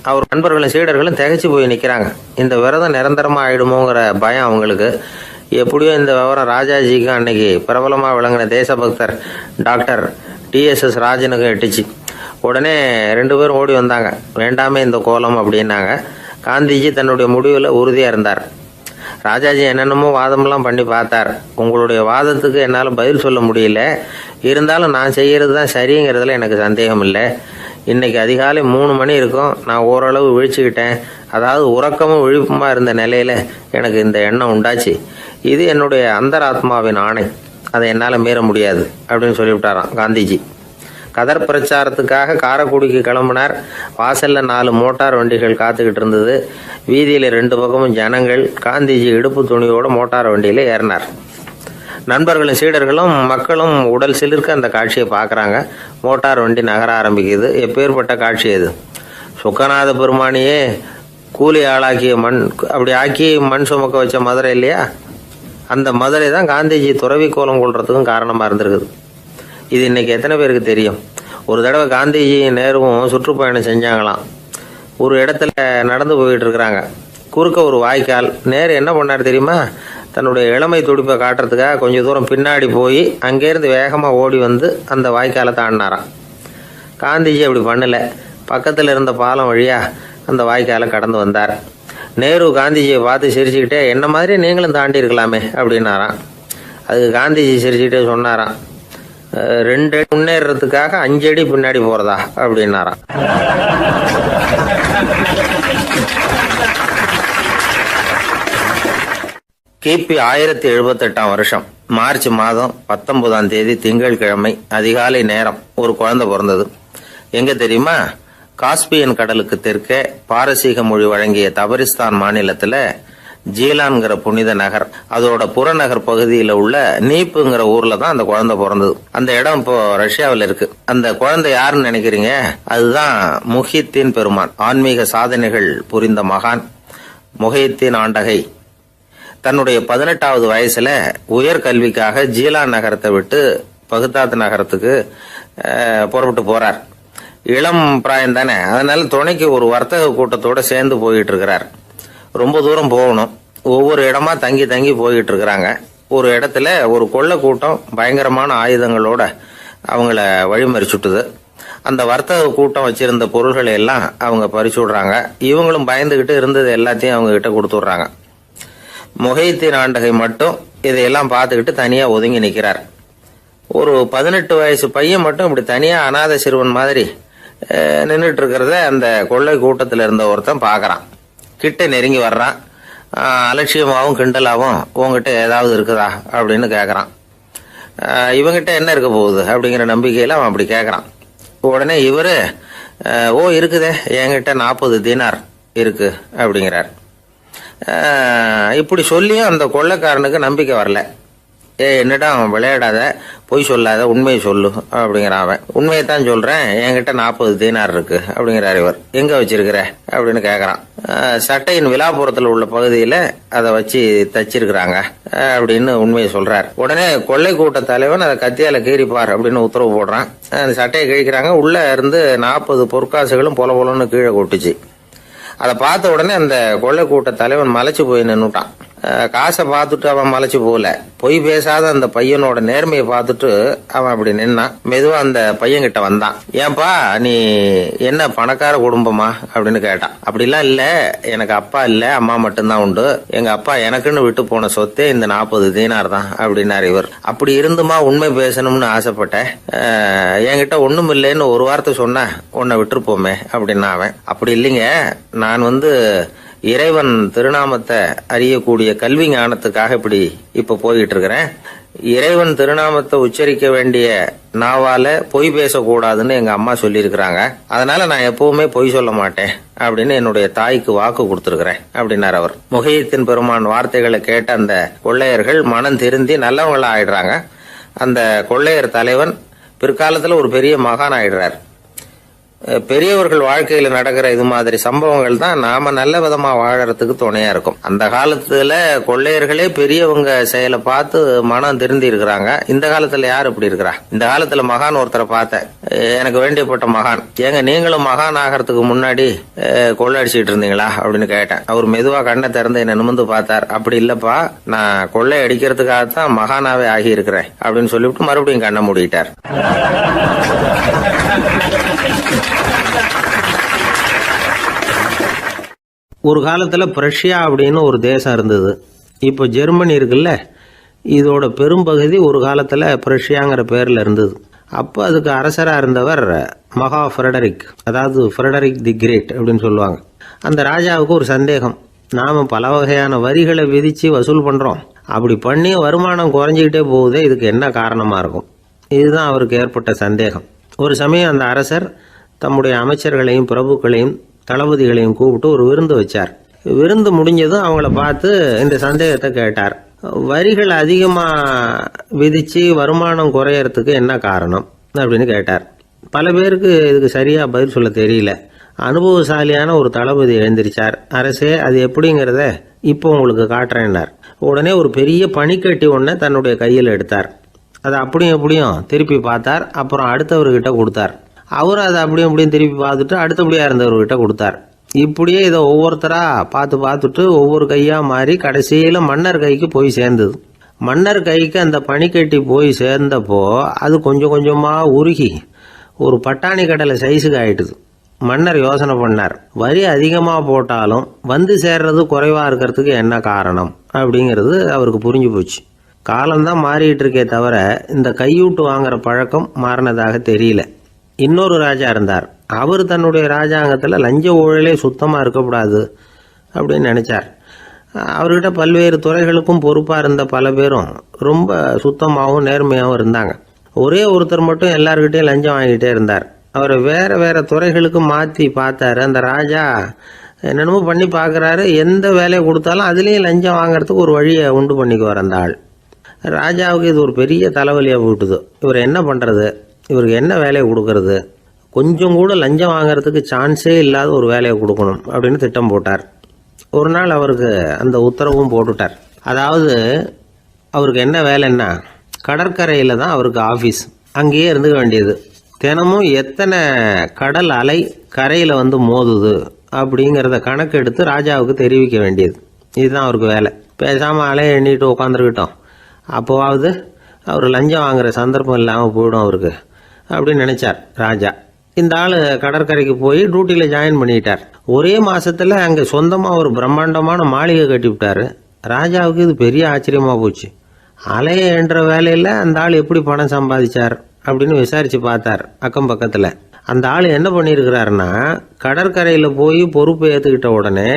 அவர் நண்பர்களும் சீடர்களும் திகைச்சு போய் நிற்கிறாங்க. இந்த விரதம் நிரந்தரமாக ஆயிடுமோங்கிற பயம் அவங்களுக்கு. எப்படியோ இந்த விவரம் ராஜாஜிக்கும் அன்னைக்கு பிரபலமாக விளங்கின தேசபக்தர் டாக்டர் டிஎஸ்எஸ் ராஜனுக்கும் எட்டுச்சு. உடனே 2 பேரும் ஓடி வந்தாங்க. வேண்டாமே இந்த கோலம் அப்படின்னாங்க. காந்திஜி தன்னுடைய முடிவில் உறுதியாக இருந்தார். ராஜாஜி என்னென்னமோ வாதமெல்லாம் பண்ணி பார்த்தார். உங்களுடைய வாதத்துக்கு என்னால் பதில் சொல்ல முடியல, இருந்தாலும் நான் செய்கிறது தான் சரிங்கிறதுல எனக்கு சந்தேகம் இல்லை. இன்னைக்கு அதிகாலை 3 மணி இருக்கும். நான் ஓரளவு விழிச்சுக்கிட்டேன். அதாவது உறக்கமும் விழிப்புமா இருந்த நிலையில எனக்கு இந்த எண்ணம் உண்டாச்சு. இது என்னுடைய அந்தராத்மாவின் ஆணை, அதை என்னால் மீற முடியாது அப்படின்னு சொல்லிவிட்டாராம் காந்திஜி. கதர் பிரச்சாரத்துக்காக காரைக்குடிக்கு கிளம்பினார். வாசல்ல 4 மோட்டார் வண்டிகள் காத்துக்கிட்டு இருந்தது. வீதியில் 2 பக்கமும் ஜனங்கள். காந்திஜி இடுப்பு துணியோட மோட்டார் வண்டியில ஏறினார். நண்பர்களும் சீடர்களும் மக்களும் உடல் சிலிர்க்க அந்த காட்சியை பார்க்குறாங்க. மோட்டார் வண்டி நகர ஆரம்பிக்குது. எப்பேற்பட்ட காட்சி அது! சுக்கநாத பெருமானியே கூலி ஆளாக்கிய அப்படி ஆக்கி மண் சுமக்க வச்ச மதுரை இல்லையா, அந்த மதுரை தான் காந்திஜி துறவி கோலம் கொள்றதுக்கும் காரணமாக இருந்திருக்குது. இது இன்னைக்கு எத்தனை பேருக்கு தெரியும்? ஒரு தடவை காந்திஜி நேருவும் சுற்றுப்பயணம் செஞ்சாங்களாம். ஒரு இடத்துல நடந்து போயிட்டு இருக்கிறாங்க. குறுக்க ஒரு வாய்க்கால். நேரு என்ன பண்ணார் தெரியுமா? தன்னுடைய இளமை துடிப்பை காட்டுறதுக்காக கொஞ்சம் தூரம் பின்னாடி போய் அங்கேருந்து வேகமாக ஓடி வந்து அந்த வாய்க்காலை தாண்டினாராம். காந்திஜி அப்படி பண்ணலை. பக்கத்தில் இருந்த பாலம் வழியாக அந்த வாய்க்காலை கடந்து வந்தார். நேரு காந்திஜியை பார்த்து சிரிச்சுக்கிட்டே, என்ன மாதிரி நீங்களும் தாண்டி இருக்கலாமே அப்படின்னாராம். அதுக்கு காந்திஜி சிரிச்சுக்கிட்டே சொன்னாராம், 2 அடி முன்னேறதுக்காக 5 அடி பின்னாடி போறதா அப்படின்னாராம். கிபி 1078 வருஷம் மார்ச் மாதம் 19ஆம் தேதி திங்கட்கிழமை அதிகாலை நேரம் ஒரு குழந்தை பிறந்தது. எங்க தெரியுமா? காஸ்பியன் கடலுக்கு தெற்கே பாரசீக மொழி வழங்கிய தபரிஸ்தான் மாநிலத்துல ஜீலான்கிற புனித நகர், அதோட புறநகர் பகுதியில் உள்ள நீப்புங்கிற ஊர்ல தான் அந்த குழந்தை பிறந்தது. அந்த இடம் இப்போ ரஷ்யாவில் இருக்கு. அந்த குழந்தை யாருன்னு நினைக்கிறீங்க? அதுதான் முஹித்தீன் பெருமான், ஆன்மீக சாதனைகள் புரிந்த மகான் முஹித்தீன் ஆண்டகை. தன்னுடைய 18வது வயசுல உயர்கல்விக்காக ஜீலான் நகரத்தை விட்டு பகுதாத் நகரத்துக்கு புறப்பட்டு போறார். இளம் பிராயம் தானே, அதனால துணைக்கு ஒரு வர்த்தக கூட்டத்தோட சேர்ந்து போயிட்டு இருக்கிறார். ரொம்ப தூரம் போகணும். ஒவ்வொரு இடமா தங்கி தங்கி போயிட்டு இருக்கிறாங்க. ஒரு இடத்துல ஒரு கொள்ளை கூட்டம் பயங்கரமான ஆயுதங்களோட அவங்கள வழிமறிச்சுட்டுது. அந்த வர்த்தக கூட்டம் வச்சிருந்த பொருள்களை எல்லாம் அவங்க பறிச்சு விடுறாங்க. இவங்களும் பயந்துகிட்டு இருந்தது எல்லாத்தையும் அவங்க கிட்ட கொடுத்துடுறாங்க. முஹித்தீன் ஆண்டகை மட்டும் இதையெல்லாம் பார்த்துக்கிட்டு தனியா ஒதுங்கி நிற்கிறார். ஒரு 18 வயசு பையன் மட்டும் இப்படி தனியா அநாத சிறுவன் மாதிரி நின்றுட்டு இருக்கிறத அந்த கொள்ளை கூட்டத்தில் இருந்த ஒருத்தன் பார்க்கறான். கிட்ட நெருங்கி வர்றான். அலட்சியமாகவும் கிண்டலாகவும் உங்ககிட்ட ஏதாவது இருக்குதா அப்படின்னு கேட்கறான். இவங்கிட்ட என்ன இருக்க போகுது அப்படிங்கிற நம்பிக்கையில அவன் அப்படி கேட்கறான். உடனே இவரு, ஓ இருக்குதே, என்கிட்ட 40 தீனார் இருக்கு அப்படிங்கிறார். இப்படி சொல்லியும் அந்த கொள்ளைக்காரனுக்கு நம்பிக்கை வரல. என்னடா அவன் விளையாடாத, பொய் சொல்லாத, உண்மையை சொல்லு அப்படிங்கிறான் அவன். உண்மையைத்தான் சொல்றேன், என்கிட்ட 40 தீனார் இருக்கு அப்படிங்கிறார் இவர். எங்க வச்சிருக்கிற அப்படின்னு கேட்கறான். சட்டையின் விழாப்புறத்தில் உள்ள பகுதியில அதை வச்சு தச்சிருக்கிறாங்க அப்படின்னு உண்மையை சொல்றார். உடனே கொள்ளை கூட்ட தலைவன் அதை கத்தியால கீறிப்பார் அப்படின்னு உத்தரவு போடுறான். அந்த சட்டையை கிழிக்கிறாங்க. உள்ள இருந்து 40 பொற்காசுகளும் பொல பொலன்னு கீழே கொட்டுச்சு. அதை பார்த்த உடனே அந்த கொள்ளை கூட்ட தலைவன் மலைச்சு போய் நின்னுட்டான். காசை பார்த்துட்டு அவன் மலைச்சு போகல. பொய் பேசாத அந்த பையனோட நேர்மையை பார்த்துட்டு அவன் அப்படி நின்னான். மெதுவா அந்த பையன் கிட்ட வந்தான். ஏன்பா, நீ என்ன பணக்கார குடும்பமா அப்படின்னு கேட்டான். அப்படிலாம் இல்ல, எனக்கு அப்பா இல்ல, அம்மா மட்டும்தான் உண்டு. எங்க அப்பா எனக்குன்னு விட்டு போன சொத்தே இந்த 40 தீனார் தான் அப்படின்னாரு இவர். அப்படி இருந்துமா உண்மை பேசணும்னு ஆசைப்பட்டேன். என்கிட்ட ஒண்ணும் இல்லைன்னு ஒரு வார்த்தை சொன்ன உன்னை விட்டுருப்போமே அப்படின்னா அவன். அப்படி இல்லைங்க, நான் இறைவன் திருநாமத்தை அறியக்கூடிய கல்வி ஞானத்துக்காக இப்ப போயிட்டு இருக்கிறேன். இறைவன் திருநாமத்தை உச்சரிக்க வேண்டிய நாவால பொய் பேசக்கூடாதுன்னு எங்க அம்மா சொல்லியிருக்கிறாங்க. அதனால நான் எப்பவுமே பொய் சொல்ல மாட்டேன் அப்படின்னு என்னுடைய தாய்க்கு வாக்கு கொடுத்திருக்கிறேன் அப்படின்னார் அவர். முஹையத்தீன் பெருமான் வார்த்தைகளை கேட்ட அந்த கொள்ளையர்கள் மனம் திருந்தி நல்லவங்களா ஆயிடுறாங்க. அந்த கொள்ளையர் தலைவன் பிற்காலத்துல ஒரு பெரிய மகான் ஆயிடுறார். பெரியவர்கள் வாழ்க்கையில நடக்கிற இது மாதிரி சம்பவங்கள் தான் நாம நல்ல விதமா வாழறதுக்கு துணையா இருக்கும். அந்த காலத்துல கொள்ளையர்களே பெரியவங்க செயலை பார்த்து மனம் திருந்தி இருக்கிறாங்க. இந்த காலத்துல யார் இப்படி இருக்கிறா? இந்த காலத்துல மகான் ஒருத்தரை பார்த்தேன், எனக்கு வேண்டியப்பட்ட மகான். ஏங்க நீங்களும் மகான் ஆகிறதுக்கு முன்னாடி கொள்ளை அடிச்சுட்டு இருந்தீங்களா அப்படின்னு கேட்டேன். அவர் மெதுவா கண்ணை திறந்து என்ன நிமிந்து பார்த்தார். அப்படி இல்லப்பா, நான் கொள்ளை அடிக்கிறதுக்காகத்தான் மகானாவே ஆகி இருக்கிறேன் அப்படின்னு சொல்லிவிட்டு மறுபடியும் கண்ணை மூடிட்டார். ஒரு காலத்தில் பிரஷ்யா அப்படின்னு ஒரு தேசம் இருந்தது. இப்போ ஜெர்மனி இருக்குல்ல, இதோட பெரும்பகுதி ஒரு காலத்தில் பிரஷ்யாங்கிற பேரில் இருந்தது. அப்போ அதுக்கு அரசராக இருந்தவர் மகா ஃப்ரெடரிக், அதாவது ஃப்ரெடரிக் தி கிரேட் அப்படின்னு சொல்லுவாங்க. அந்த ராஜாவுக்கு ஒரு சந்தேகம், நாம் பல வகையான வரிகளை விதித்து வசூல் பண்ணுறோம், அப்படி பண்ணி வருமானம் குறைஞ்சிக்கிட்டே போகுதே, இதுக்கு என்ன காரணமாக இருக்கும்? இதுதான் அவருக்கு ஏற்பட்ட சந்தேகம். ஒரு சமயம் அந்த அரசர் தம்முடைய அமைச்சர்களையும் பிரபுக்களையும் தளபதிகளையும் கூப்பிட்டு ஒரு விருந்து வச்சார். விருந்து முடிஞ்சதும் அவங்கள பார்த்து இந்த சந்தேகத்தை கேட்டார். வரிகள் அதிகமாக விதித்து வருமானம் குறையறதுக்கு என்ன காரணம் அப்படின்னு கேட்டார். பல பேருக்கு இதுக்கு சரியாக பதில் சொல்ல தெரியல. அனுபவசாலியான ஒரு தளபதி எழுந்திருச்சார். அரசே, அது எப்படிங்கிறத இப்போ உங்களுக்கு காட்டுறேன்னார். உடனே ஒரு பெரிய பனிக்கட்டி ஒன்றை தன்னுடைய கையில் எடுத்தார். அதை அப்படியும் எப்படியும் திருப்பி பார்த்தார். அப்புறம் அடுத்தவர்கிட்ட கொடுத்தார். அவர் அதை அப்படியும் அப்படியும் திருப்பி பார்த்துட்டு அடுத்தபடியாக இருந்தவர்கிட்ட கொடுத்தார். இப்படியே இதை ஒவ்வொருத்தராக பார்த்துட்டு ஒவ்வொரு கையாக மாறி கடைசியில் மன்னர் கைக்கு போய் சேர்ந்தது. மன்னர் கைக்கு அந்த பனிக்கட்டி போய் சேர்ந்தப்போ அது கொஞ்சம் கொஞ்சமாக உருகி ஒரு பட்டாணி கடலை சைஸுக்கு ஆயிட்டுது. மன்னர் யோசனை பண்ணார், வரி அதிகமாக போட்டாலும் வந்து சேர்றது குறைவாக இருக்கிறதுக்கு என்ன காரணம் அப்படிங்கிறது அவருக்கு புரிஞ்சு போச்சு. காலம்தான் மாறிட்டு இருக்கே தவிர இந்த கையூட்டு வாங்குற பழக்கம் மாறினதாக தெரியல. இன்னொரு ராஜா இருந்தார். அவர் தன்னுடைய ராஜாங்கத்தில் லஞ்ச ஊழலே சுத்தமாக இருக்கக்கூடாது அப்படின்னு நினச்சார். அவர்கிட்ட பல்வேறு துறைகளுக்கும் பொறுப்பாக இருந்த பல பேரும் ரொம்ப சுத்தமாகவும் நேர்மையாகவும் இருந்தாங்க. ஒரே ஒருத்தர் மட்டும் எல்லார்கிட்டையும் லஞ்சம் வாங்கிட்டே இருந்தார். அவரை வேறு வேறு துறைகளுக்கு மாற்றி பார்த்தாரு. அந்த ராஜா என்னென்னமோ பண்ணி பார்க்குறாரு. எந்த வேலையை கொடுத்தாலும் அதுலேயும் லஞ்சம் வாங்கிறதுக்கு ஒரு வழியை உண்டு பண்ணிக்குவார் அந்த ஆள். ராஜாவுக்கு இது ஒரு பெரிய தலைவலியாக போட்டுது. இவர் என்ன பண்ணுறது? இவருக்கு என்ன வேலையை கொடுக்கறது? கொஞ்சம் கூட லஞ்சம் வாங்கிறதுக்கு சான்ஸே இல்லாத ஒரு வேலையை கொடுக்கணும் அப்படின்னு திட்டம் போட்டார். ஒரு நாள் அவருக்கு அந்த உத்தரவும் போட்டுட்டார். அதாவது அவருக்கு என்ன வேலைன்னா, கடற்கரையில் தான் அவருக்கு ஆஃபீஸ். அங்கேயே இருந்துக்க வேண்டியது. தினமும் எத்தனை கடல் அலை கரையில் வந்து மோதுது அப்படிங்கிறத கணக்கு எடுத்து ராஜாவுக்கு தெரிவிக்க வேண்டியது. இதுதான் அவருக்கு வேலை. பேசாமல் அலையை எண்ணிட்டு உட்காந்துருக்கிட்டோம், அப்போவாவது அவர் லஞ்சம் வாங்குகிற சந்தர்ப்பம் இல்லாமல் போயிடும் அவருக்கு அப்படின்னு நினைச்சார் ராஜா. இந்த ஆள் கடற்கரைக்கு போய் டியூட்டியில் ஜாயின் பண்ணிட்டார். ஒரே மாசத்துல அங்கே சொந்தமாக ஒரு பிரம்மாண்டமான மாளிகை கட்டி விட்டாரு. ராஜாவுக்கு இது பெரிய ஆச்சரியமாக போச்சு. அலையை என்ற வேலையில் அந்த ஆள் எப்படி பணம் சம்பாதிச்சார் அப்படின்னு விசாரித்து பார்த்தார் அக்கம் பக்கத்தில். அந்த ஆள் என்ன பண்ணியிருக்கிறாருன்னா, கடற்கரையில் போய் பொறுப்பு ஏற்றுக்கிட்ட உடனே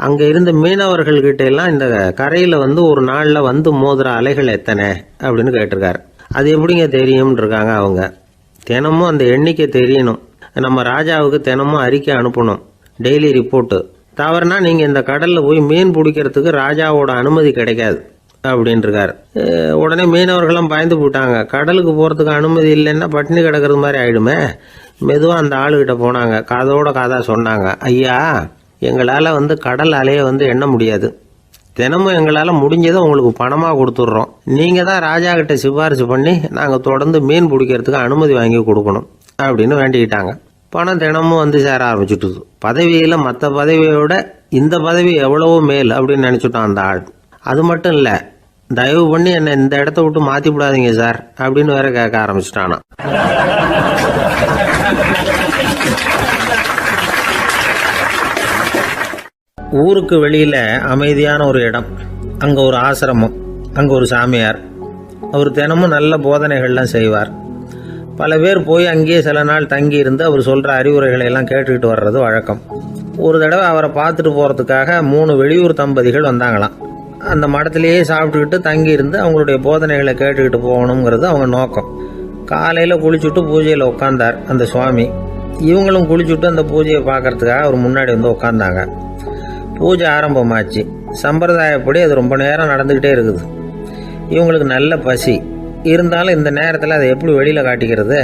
அங்கே இருந்த மீனவர்கள்கிட்ட எல்லாம் இந்த கரையில் வந்து ஒரு நாளில் வந்து மோதுற அலைகள் எத்தனை அப்படின்னு கேட்டிருக்காரு. அது எப்படிங்க தெரியும்னு இருக்காங்க அவங்க. தினமும் அந்த எண்ணிக்கை தெரியணும். நம்ம ராஜாவுக்கு தினமும் அறிக்கை அனுப்பணும், டெய்லி ரிப்போர்ட்டு. தவறுனா நீங்கள் இந்த கடலில் போய் மீன் பிடிக்கிறதுக்கு ராஜாவோட அனுமதி கிடைக்காது அப்படின்ட்டுருக்காரு. உடனே மீனவர்களும் பயந்து போட்டாங்க. கடலுக்கு போகிறதுக்கு அனுமதி இல்லைன்னா பட்டினி கிடக்கிறது மாதிரி ஆகிடுமே. மெதுவாக அந்த ஆளுகிட்ட போனாங்க. காதோட காதாக சொன்னாங்க, ஐயா, எங்களால் வந்து கடல் அலையை வந்து எண்ண முடியாது. தினமும் எங்களால் முடிஞ்சதை உங்களுக்கு பணமாக கொடுத்துட்றோம். நீங்கள் தான் ராஜா கிட்ட சிபாரிசு பண்ணி நாங்கள் தொடர்ந்து மீன் பிடிக்கிறதுக்கு அனுமதி வாங்கி கொடுக்கணும் அப்படின்னு வேண்டிக்கிட்டாங்க. பணம் தினமும் வந்து சேர ஆரம்பிச்சுட்டுது. பதவியில் மற்ற பதவியோட இந்த பதவி எவ்வளவோ மேல் அப்படின்னு நினச்சிட்டான் அந்த ஆள். அது மட்டும் இல்லை, தயவு பண்ணி என்னை இந்த இடத்த விட்டு மாற்றி விடாதீங்க சார் அப்படின்னு வேற கேட்க ஆரம்பிச்சிட்டானா. ஊருக்கு வெளியில் அமைதியான ஒரு இடம், அங்கே ஒரு ஆசிரமம், அங்கே ஒரு சாமியார். அவர் தினமும் நல்ல போதனைகள்லாம் செய்வார். பல பேர் போய் அங்கேயே சில நாள் தங்கி இருந்து அவர் சொல்கிற அறிவுரைகளை எல்லாம் கேட்டுக்கிட்டு வர்றது வழக்கம். ஒரு தடவை அவரை பார்த்துட்டு போகிறதுக்காக 3 வெளியூர் தம்பதிகள் வந்தாங்களாம். அந்த மடத்திலேயே சாப்பிட்டுக்கிட்டு தங்கி இருந்து அவங்களுடைய போதனைகளை கேட்டுக்கிட்டு போகணுங்கிறது அவங்க நோக்கம். காலையில் குளிச்சுட்டு பூஜையில் உட்காந்தார் அந்த சுவாமி. இவங்களும் குளிச்சுட்டு அந்த பூஜையை பார்க்கறதுக்காக அவர் முன்னாடி வந்து உட்காந்தாங்க. பூஜை ஆரம்பமாச்சு. சம்பிரதாயப்படி அது ரொம்ப நேரம் நடந்துக்கிட்டே இருக்குது. இவங்களுக்கு நல்ல பசி இருந்தாலும் இந்த நேரத்தில் அதை எப்படி வெளியில் காட்டிக்கிறது?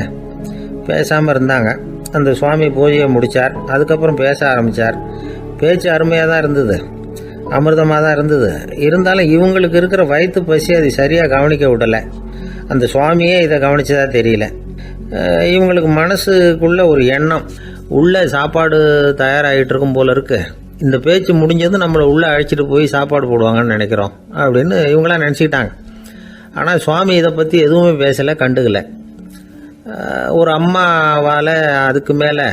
பேசாமல் இருந்தாங்க. அந்த சுவாமி பூஜையை முடித்தார். அதுக்கப்புறம் பேச ஆரம்பித்தார். பேச்சு அருமையாக தான் இருந்தது, அமிர்தமாக தான் இருந்தது. இருந்தாலும் இவங்களுக்கு இருக்கிற வயிற்று பசி அது சரியாக கவனிக்க விடலை. அந்த சுவாமியே இதை கவனிச்சதா தெரியல. இவங்களுக்கு மனசுக்குள்ள ஒரு எண்ணம், உள்ள சாப்பாடு தயாராகிட்டு இருக்கும் போல இருக்கு. இந்த பேச்சு முடிஞ்சதும் நம்மளை உள்ளே அழைச்சிட்டு போய் சாப்பாடு போடுவாங்கன்னு நினைக்கிறோம் அப்படின்னு இவங்களாம் நினச்சிக்கிட்டாங்க. ஆனால் சுவாமி இதை பற்றி எதுவுமே பேசலை, கண்டுக்கலை. ஒரு அம்மாவால் அதுக்கு மேலே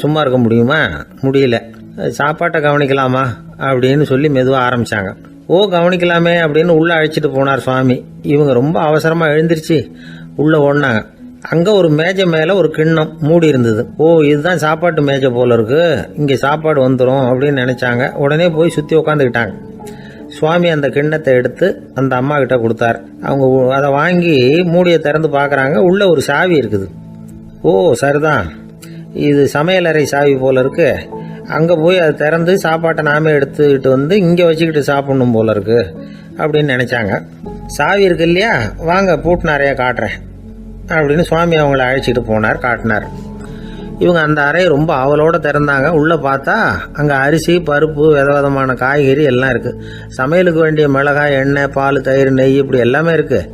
சும்மா இருக்க முடியுமா? முடியல. சாப்பாட்டை கவனிக்கலாமா அப்படின்னு சொல்லி மெதுவாக ஆரம்பித்தாங்க. ஓ கவனிக்கலாமே அப்படின்னு உள்ளே அழைச்சிட்டு போனார் சுவாமி. இவங்க ரொம்ப அவசரமாக எழுந்திருச்சு உள்ளே ஓடினாங்க. அங்கே ஒரு மேஜை மேலே ஒரு கிண்ணம் மூடி இருந்தது. ஓ இதுதான் சாப்பாட்டு மேஜை போல இருக்கு, இங்கே சாப்பாடு வந்துடும் அப்படின்னு நினச்சாங்க. உடனே போய் சுற்றி உட்காந்துக்கிட்டாங்க. சுவாமி அந்த கிண்ணத்தை எடுத்து அந்த அம்மா கிட்ட கொடுத்தார். அவங்க அதை வாங்கி மூடியை திறந்து பார்க்குறாங்க. உள்ளே ஒரு சாவி இருக்குது. ஓ சரிதான், இது சமையலறை சாவி போல இருக்கு. அங்கே போய் அதை திறந்து சாப்பாட்டை நாமே எடுத்துக்கிட்டு வந்து இங்கே வச்சுக்கிட்டு சாப்பிடணும் போல இருக்கு அப்படின்னு நினச்சாங்க. சாவி இருக்கு இல்லையா, வாங்க பூட்டு நிறையா காட்டுறேன் அப்படின்னு சுவாமி அவங்கள அழைச்சிட்டு போனார், காட்டினார். இவங்க அந்த அறையை ரொம்ப ஆவலோடு திறந்தாங்க. உள்ளே பார்த்தா அங்கே அரிசி, பருப்பு, விதவிதமான காய்கறி எல்லாம் இருக்குது. சமையலுக்கு வேண்டிய மிளகாய், எண்ணெய், பால், தயிர், நெய் இப்படி எல்லாமே இருக்குது.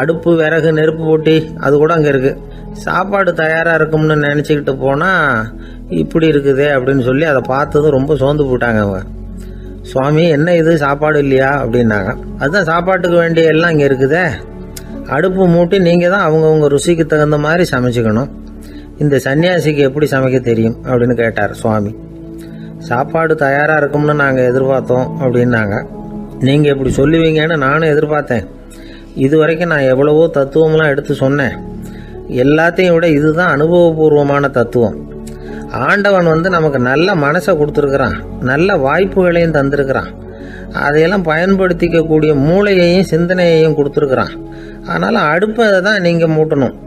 அடுப்பு, விறகு, நெருப்பு போட்டி அது கூட அங்கே இருக்குது. சாப்பாடு தயாராக இருக்கும்னு நினச்சிக்கிட்டு போனால் இப்படி இருக்குதே அப்படின்னு சொல்லி அதை பார்த்ததும் ரொம்ப சோர்ந்து போட்டாங்க அவங்க. சுவாமி என்ன இது சாப்பாடு இல்லையா அப்படின்னாங்க. அதுதான் சாப்பாட்டுக்கு வேண்டிய எல்லாம் இங்கே இருக்குதே. அடுப்பு மூட்டி நீங்கள் தான் அவங்கவுங்க ருசிக்கு தகுந்த மாதிரி சமைச்சிக்கணும். இந்த சன்னியாசிக்கு எப்படி சமைக்க தெரியும் அப்படின்னு கேட்டார் சுவாமி. சாப்பாடு தயாராக இருக்கும்னு நாங்கள் எதிர்பார்த்தோம் அப்படின்னாங்க. நீங்கள் இப்படி சொல்லுவீங்கன்னு நானும் எதிர்பார்த்தேன். இது வரைக்கும் நான் எவ்வளவோ தத்துவம்லாம் எடுத்து சொன்னேன். எல்லாத்தையும் விட இதுதான் அனுபவபூர்வமான தத்துவம். ஆண்டவன் நமக்கு நல்ல மனசை கொடுத்துருக்குறான், நல்ல வாய்ப்புகளையும் தந்திருக்கிறான். அதையெல்லாம் பயன்படுத்திக்கக்கூடிய மூளையையும் சிந்தனையையும் கொடுத்துருக்குறான். ஆனாலும் அடுப்பை தான் நீங்கள் மூட்டணும்.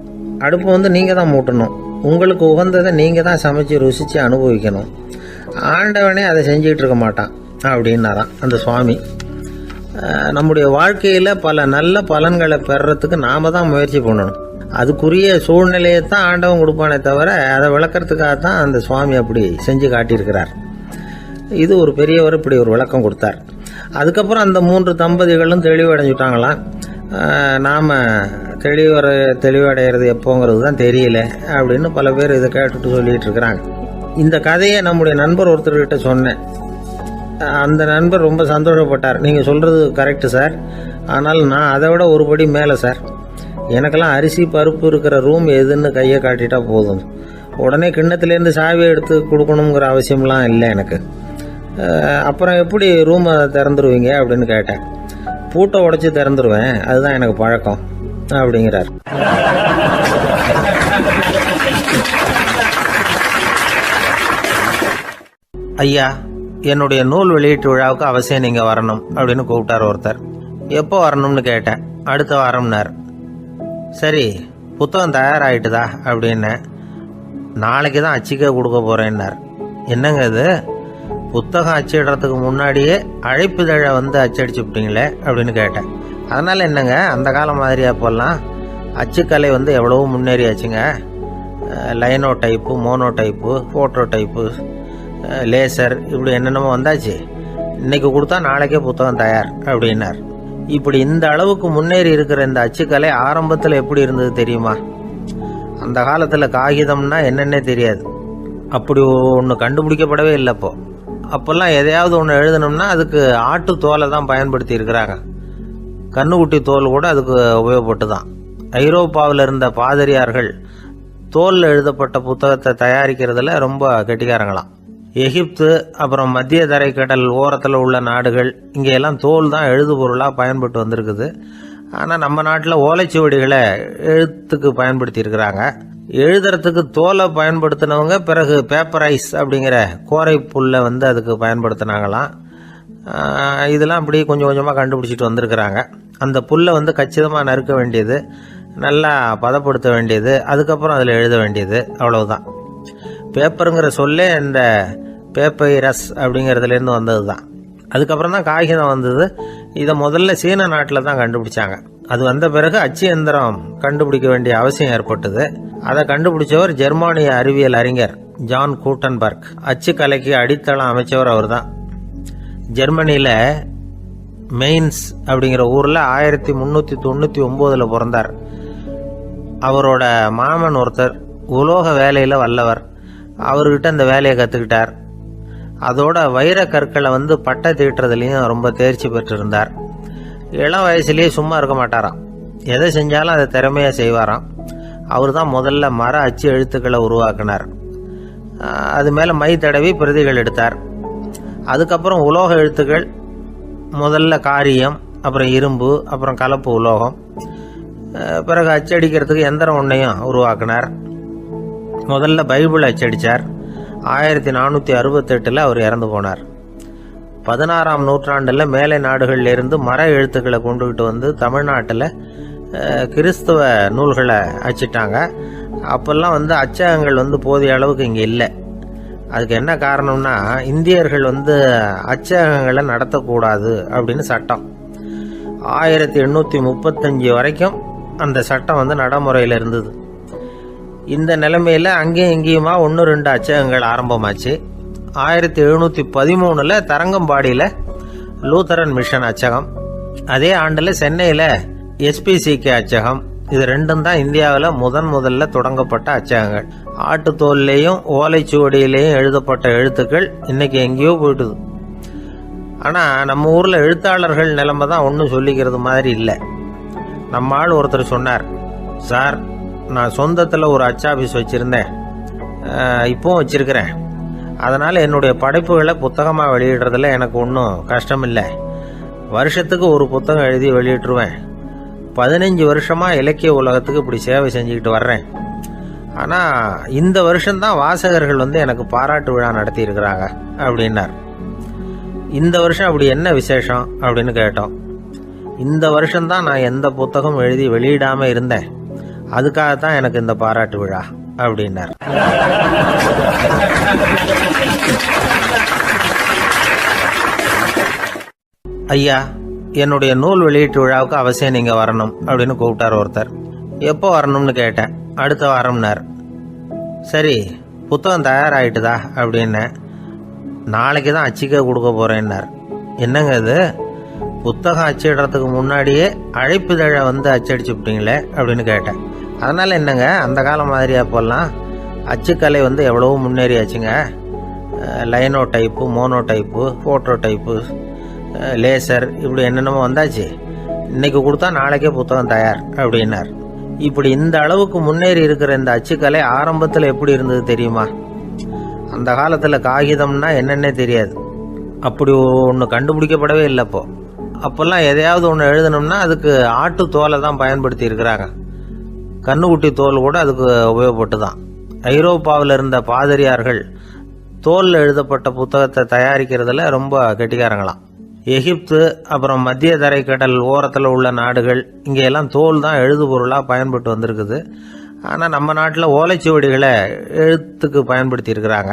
அடுப்பை நீங்கள் தான் மூட்டணும். உங்களுக்கு உகந்ததை நீங்கள் தான் சமைச்சு ருசித்து அனுபவிக்கணும். ஆண்டவனே அதை செஞ்சுக்கிட்டு இருக்க மாட்டான் அப்படின்னாராம் அந்த சுவாமி. நம்முடைய வாழ்க்கையில் பல நல்ல பலன்களை பெறறதுக்கு நாம் தான் முயற்சி பண்ணணும். அதுக்குரிய சூழ்நிலையை தான் ஆண்டவன் கொடுப்பானே தவிர அதை விளக்கறதுக்காக தான் அந்த சுவாமி அப்படி செஞ்சு காட்டியிருக்கிறார். இது ஒரு பெரியவர் இப்படி ஒரு விளக்கம் கொடுத்தார். அதுக்கப்புறம் அந்த 3 தம்பதிகளும் தெளிவடைஞ்சுட்டாங்களாம். நாம் தெளிவடைகிறது எப்போங்கிறது தான் தெரியல அப்படின்னு பல பேர் இதை கேட்டுட்டு சொல்லிகிட்டு இருக்கிறாங்க. இந்த கதையை நம்முடைய நண்பர் ஒருத்தர்கிட்ட சொன்னேன். அந்த நண்பர் ரொம்ப சந்தோஷப்பட்டார். நீங்கள் சொல்கிறது கரெக்டு சார், ஆனால் நான் அதை விட ஒரு படி மேலே சார். எனக்கெல்லாம் அரிசி, பருப்பு இருக்கிற ரூம் எதுன்னு கையை காட்டிட்டா போதும். உடனே கிண்ணத்துலேருந்து சாவியை எடுத்து கொடுக்கணுங்கிற அவசியம்லாம் இல்லை எனக்கு. அப்புறம் எப்படி ரூமை திறந்துருவீங்க அப்படின்னு கேட்டேன். பூட்டை உடைச்சி திறந்துருவேன், அதுதான் எனக்கு பழக்கம் அப்படிங்கிறார். ஐயா, என்னுடைய நூல் வெளியீட்டு விழாவுக்கு அவசியம் நீங்கள் வரணும் அப்படின்னு கூப்பிட்டார் ஒருத்தர். எப்போ வரணும்னு கேட்டேன். அடுத்த வாரம்னார். சரி, புத்தகம் தயாராகிட்டுதா அப்படின்னு. நாளைக்கு தான் அச்சிக்க கொடுக்க போகிறேன்னார். என்னங்க இது, புத்தகம் அச்சிடுறதுக்கு முன்னாடியே அழைப்புதழை அச்சடிச்சு விட்டீங்களே அப்படின்னு கேட்டேன். அதனால் என்னங்க, அந்த காலம் மாதிரி அப்போல்லாம் அச்சுக்கலை எவ்வளவோ முன்னேறியாச்சுங்க. Linotype, monotype, phototype, laser இப்படி என்னென்னமோ வந்தாச்சு. இன்றைக்கி கொடுத்தா நாளைக்கே புத்தகம் தயார் அப்படின்னார். இப்படி இந்த அளவுக்கு முன்னேறி இருக்கிற இந்த அச்சுக்கலை ஆரம்பத்தில் எப்படி இருந்தது தெரியுமா? அந்த காலத்தில் காகிதம்னா என்னென்னே தெரியாது. அப்படி ஒன்று கண்டுபிடிக்கப்படவே இல்லை. அப்போல்லாம் எதையாவது ஒன்று எழுதணும்னா அதுக்கு ஆட்டு தோலை தான் பயன்படுத்தி இருக்கிறாங்க. கண்ணுக்குட்டி தோல் கூட அதுக்கு உபயோகப்பட்டு தான். ஐரோப்பாவில் இருந்த பாதிரியார்கள் தோலில் எழுதப்பட்ட புத்தகத்தை தயாரிக்கிறதுல ரொம்ப கெட்டிக்காரங்களாம். எகிப்து, அப்புறம் மத்திய தரைக்கடல் ஓரத்தில் உள்ள நாடுகள், இங்கெல்லாம் தோல் தான் எழுது பொருளாக பயன்பட்டு வந்திருக்குது. ஆனால் நம்ம நாட்டில் ஓலைச்சுவடிகளை எழுத்துக்கு பயன்படுத்தி இருக்கிறாங்க. எழுதுறதுக்கு தோலை பயன்படுத்தினவங்க பிறகு பேப்பரைஸ் அப்படிங்கிற கோரை புல்லை அதுக்கு பயன்படுத்தினாங்களாம். இதெல்லாம் அப்படி கொஞ்சம் கொஞ்சமாக கண்டுபிடிச்சிட்டு வந்திருக்கிறாங்க. அந்த புல்லை வந்து கச்சிதமாக நறுக்க வேண்டியது, நல்லா பதப்படுத்த வேண்டியது, அதுக்கப்புறம் அதில் எழுத வேண்டியது, அவ்வளவுதான். பேப்பருங்கிற சொல்லே இந்த பேப்பைரஸ் அப்படிங்கிறதுலேருந்து வந்தது தான். அதுக்கப்புறம் தான் காகிதம் வந்தது. இதை முதல்ல சீன நாட்டில் தான் கண்டுபிடிச்சாங்க. அது வந்த பிறகு அச்சு எந்திரம் கண்டுபிடிக்க வேண்டிய அவசியம் ஏற்பட்டது. அதை கண்டுபிடிச்சவர் ஜெர்மானிய அறிவியல் அறிஞர் ஜான் கூட்டன்பர்க். அச்சு கலைக்கு அடித்தளம் அமைச்சவர் அவர் தான். ஜெர்மனியில் மெயின்ஸ் அப்படிங்கிற ஊரில் 1399 பிறந்தார். அவரோட மாமன் ஒருத்தர் உலோக வேலையில் வல்லவர். அவர்கிட்ட இந்த வேலையை கற்றுக்கிட்டார். அதோட வைர கற்களை வந்து பட்டை தீட்டுறதுலையும் ரொம்ப தேர்ச்சி பெற்றிருந்தார். இளம் வயசுலேயே சும்மா இருக்க மாட்டாராம். எதை செஞ்சாலும் அதை திறமையாக செய்வாராம். அவர் தான் முதல்ல மர அச்சு எழுத்துக்களை உருவாக்கினார். அது மேலே மை தடவி பிரதிகள் எடுத்தார். அதுக்கப்புறம் உலோக எழுத்துக்கள், முதல்ல காரியம், அப்புறம் இரும்பு, அப்புறம் கலப்பு உலோகம், பிறகு அச்சடிக்கிறதுக்கு எந்திரம் ஒன்றையும் உருவாக்கினார். முதல்ல பைபிள் அச்சடித்தார். 1468 அவர் இறந்து போனார். 16ஆம் நூற்றாண்டில் மேலை நாடுகளில் இருந்து மர எழுத்துக்களை கொண்டுகிட்டு வந்து தமிழ்நாட்டில் கிறிஸ்துவ நூல்களை அச்சிட்டாங்க. அப்போல்லாம் வந்து அச்சகங்கள் வந்து போதிய அளவுக்கு இங்கே இல்லை. அதுக்கு என்ன காரணம்னா, இந்தியர்கள் வந்து அச்சகங்களை நடத்தக்கூடாது அப்படின்னு சட்டம். 1835 வரைக்கும் அந்த சட்டம் வந்து நடைமுறையில் இருந்தது. இந்த நிலைமையில் அங்கேயும் இங்கேயுமா 1-2 அச்சகங்கள் ஆரம்பமாச்சு. 1713 தரங்கம்பாடியில் லூத்தரன் மிஷன் அச்சகம், அதே ஆண்டில் சென்னையில் SPCK அச்சகம். இது ரெண்டும் தான் இந்தியாவில் முதல்ல தொடங்கப்பட்ட அச்சகங்கள். ஆட்டுத்தோல்லையும் ஓலைச்சுவடியிலையும் எழுதப்பட்ட எழுத்துக்கள் இன்னைக்கு எங்கேயோ போயிட்டுது. ஆனால் நம்ம ஊரில் எழுத்தாளர்கள் நிலைமை தான் ஒன்றும் சொல்லிக்கிறது மாதிரி இல்லை. நம்ம ஆள் ஒருத்தர் சொன்னார், சார், நான் சொந்தத்தில் ஒரு அச்சாபீஸ் வச்சுருந்தேன், இப்போவும் வச்சுருக்கிறேன். அதனால் என்னுடைய படைப்புகளை புத்தகமாக வெளியிடுறதுல எனக்கு ஒன்றும் கஷ்டம் இல்லை. வருஷத்துக்கு ஒரு புத்தகம் எழுதி வெளியிட்டுருவேன். 15 வருஷமாக இலக்கிய உலகத்துக்கு இப்படி சேவை செஞ்சுக்கிட்டு வர்றேன். ஆனால் இந்த வருஷம்தான் வாசகர்கள் வந்து எனக்கு பாராட்டு விழா நடத்தியிருக்கிறாங்க அப்படின்னார். இந்த வருஷம் அப்படி என்ன விசேஷம் அப்படின்னு கேட்டோம். இந்த வருஷம்தான் நான் எந்த புத்தகம் எழுதி வெளியிடாமல் இருந்தேன், அதுக்காகத்தான் எனக்கு இந்த பாராட்டு விழா அப்படின்னார். ஐயா, என்னுடைய நூல் வெளியீட்டு விழாவுக்கு அவசியம் நீங்கள் வரணும் அப்படின்னு கூப்பிட்டார் ஒருத்தர். எப்போ வரணும்னு கேட்டேன். அடுத்த வாரம்னார். சரி, புத்தகம் தயாராகிட்டுதா அப்படின்னு. நாளைக்கு தான் அச்சிக்க கொடுக்க போகிறேன்னார். என்னங்க இது, புத்தகம் அச்சிடுறதுக்கு முன்னாடியே அழைப்புதழை வந்து அச்சடிச்சுப்பிட்டீங்களே அப்படின்னு கேட்டேன். அதனால் என்னங்க, அந்த காலம் மாதிரியா போடலாம். அச்சுக்கலை வந்து எவ்வளவோ முன்னேறியாச்சுங்க. Linotype, monotype, phototype, laser, இப்படி என்னென்னமோ வந்தாச்சு. இன்னைக்கு கொடுத்தா நாளைக்கே புத்தகம் தயார் அப்படின்னார். இப்படி இந்த அளவுக்கு முன்னேறி இருக்கிற இந்த அச்சுக்கலை ஆரம்பத்தில் எப்படி இருந்தது தெரியுமா? அந்த காலத்தில் காகிதம்னா என்னன்னே தெரியாது. அப்படி ஒன்று கண்டுபிடிக்கப்படவே இல்லை. அப்போல்லாம் எதையாவது ஒன்று எழுதணும்னா அதுக்கு ஆட்டு தோலை தான் பயன்படுத்தி இருக்கிறாங்க. கண்ணுக்குட்டி தோல் கூட அதுக்கு உபயோகப்பட்டு தான். ஐரோப்பாவில் இருந்த பாதிரியார்கள் தோலில் எழுதப்பட்ட புத்தகத்தை தயாரிக்கிறதுல ரொம்ப கெட்டிக்காரங்களாம். எகிப்து, அப்புறம் மத்திய தரைக்கடல் ஓரத்தில் உள்ள நாடுகள், இங்கெல்லாம் தோல் தான் எழுதுபொருளாக பயன்பட்டு வந்திருக்குது. ஆனால் நம்ம நாட்டில் ஓலைச்சுவடிகளை எழுத்துக்கு பயன்படுத்தி இருக்கிறாங்க.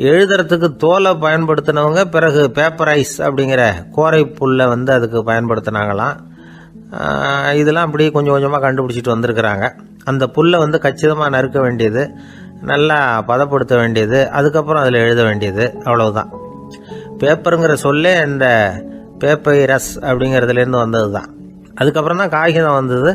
எழுதுறதுக்கு தோலை பயன்படுத்தினவங்க பிறகு பேப்பரைஸ் அப்படிங்கிற கோரை புல்லை வந்து அதுக்கு பயன்படுத்தினாங்களாம். இதெல்லாம் அப்படி கொஞ்சம் கொஞ்சமாக கண்டுபிடிச்சிட்டு வந்திருக்கிறாங்க. அந்த புல்லை வந்து கச்சிதமாக நறுக்க வேண்டியது, நல்லா பதப்படுத்த வேண்டியது, அதுக்கப்புறம் அதில் எழுத வேண்டியது, அவ்வளவுதான். பேப்பருங்கிற சொல்லே இந்த பேப்பைரஸ் அப்படிங்கிறதுலேருந்து வந்தது தான். அதுக்கப்புறம் தான் காகிதம் வந்தது.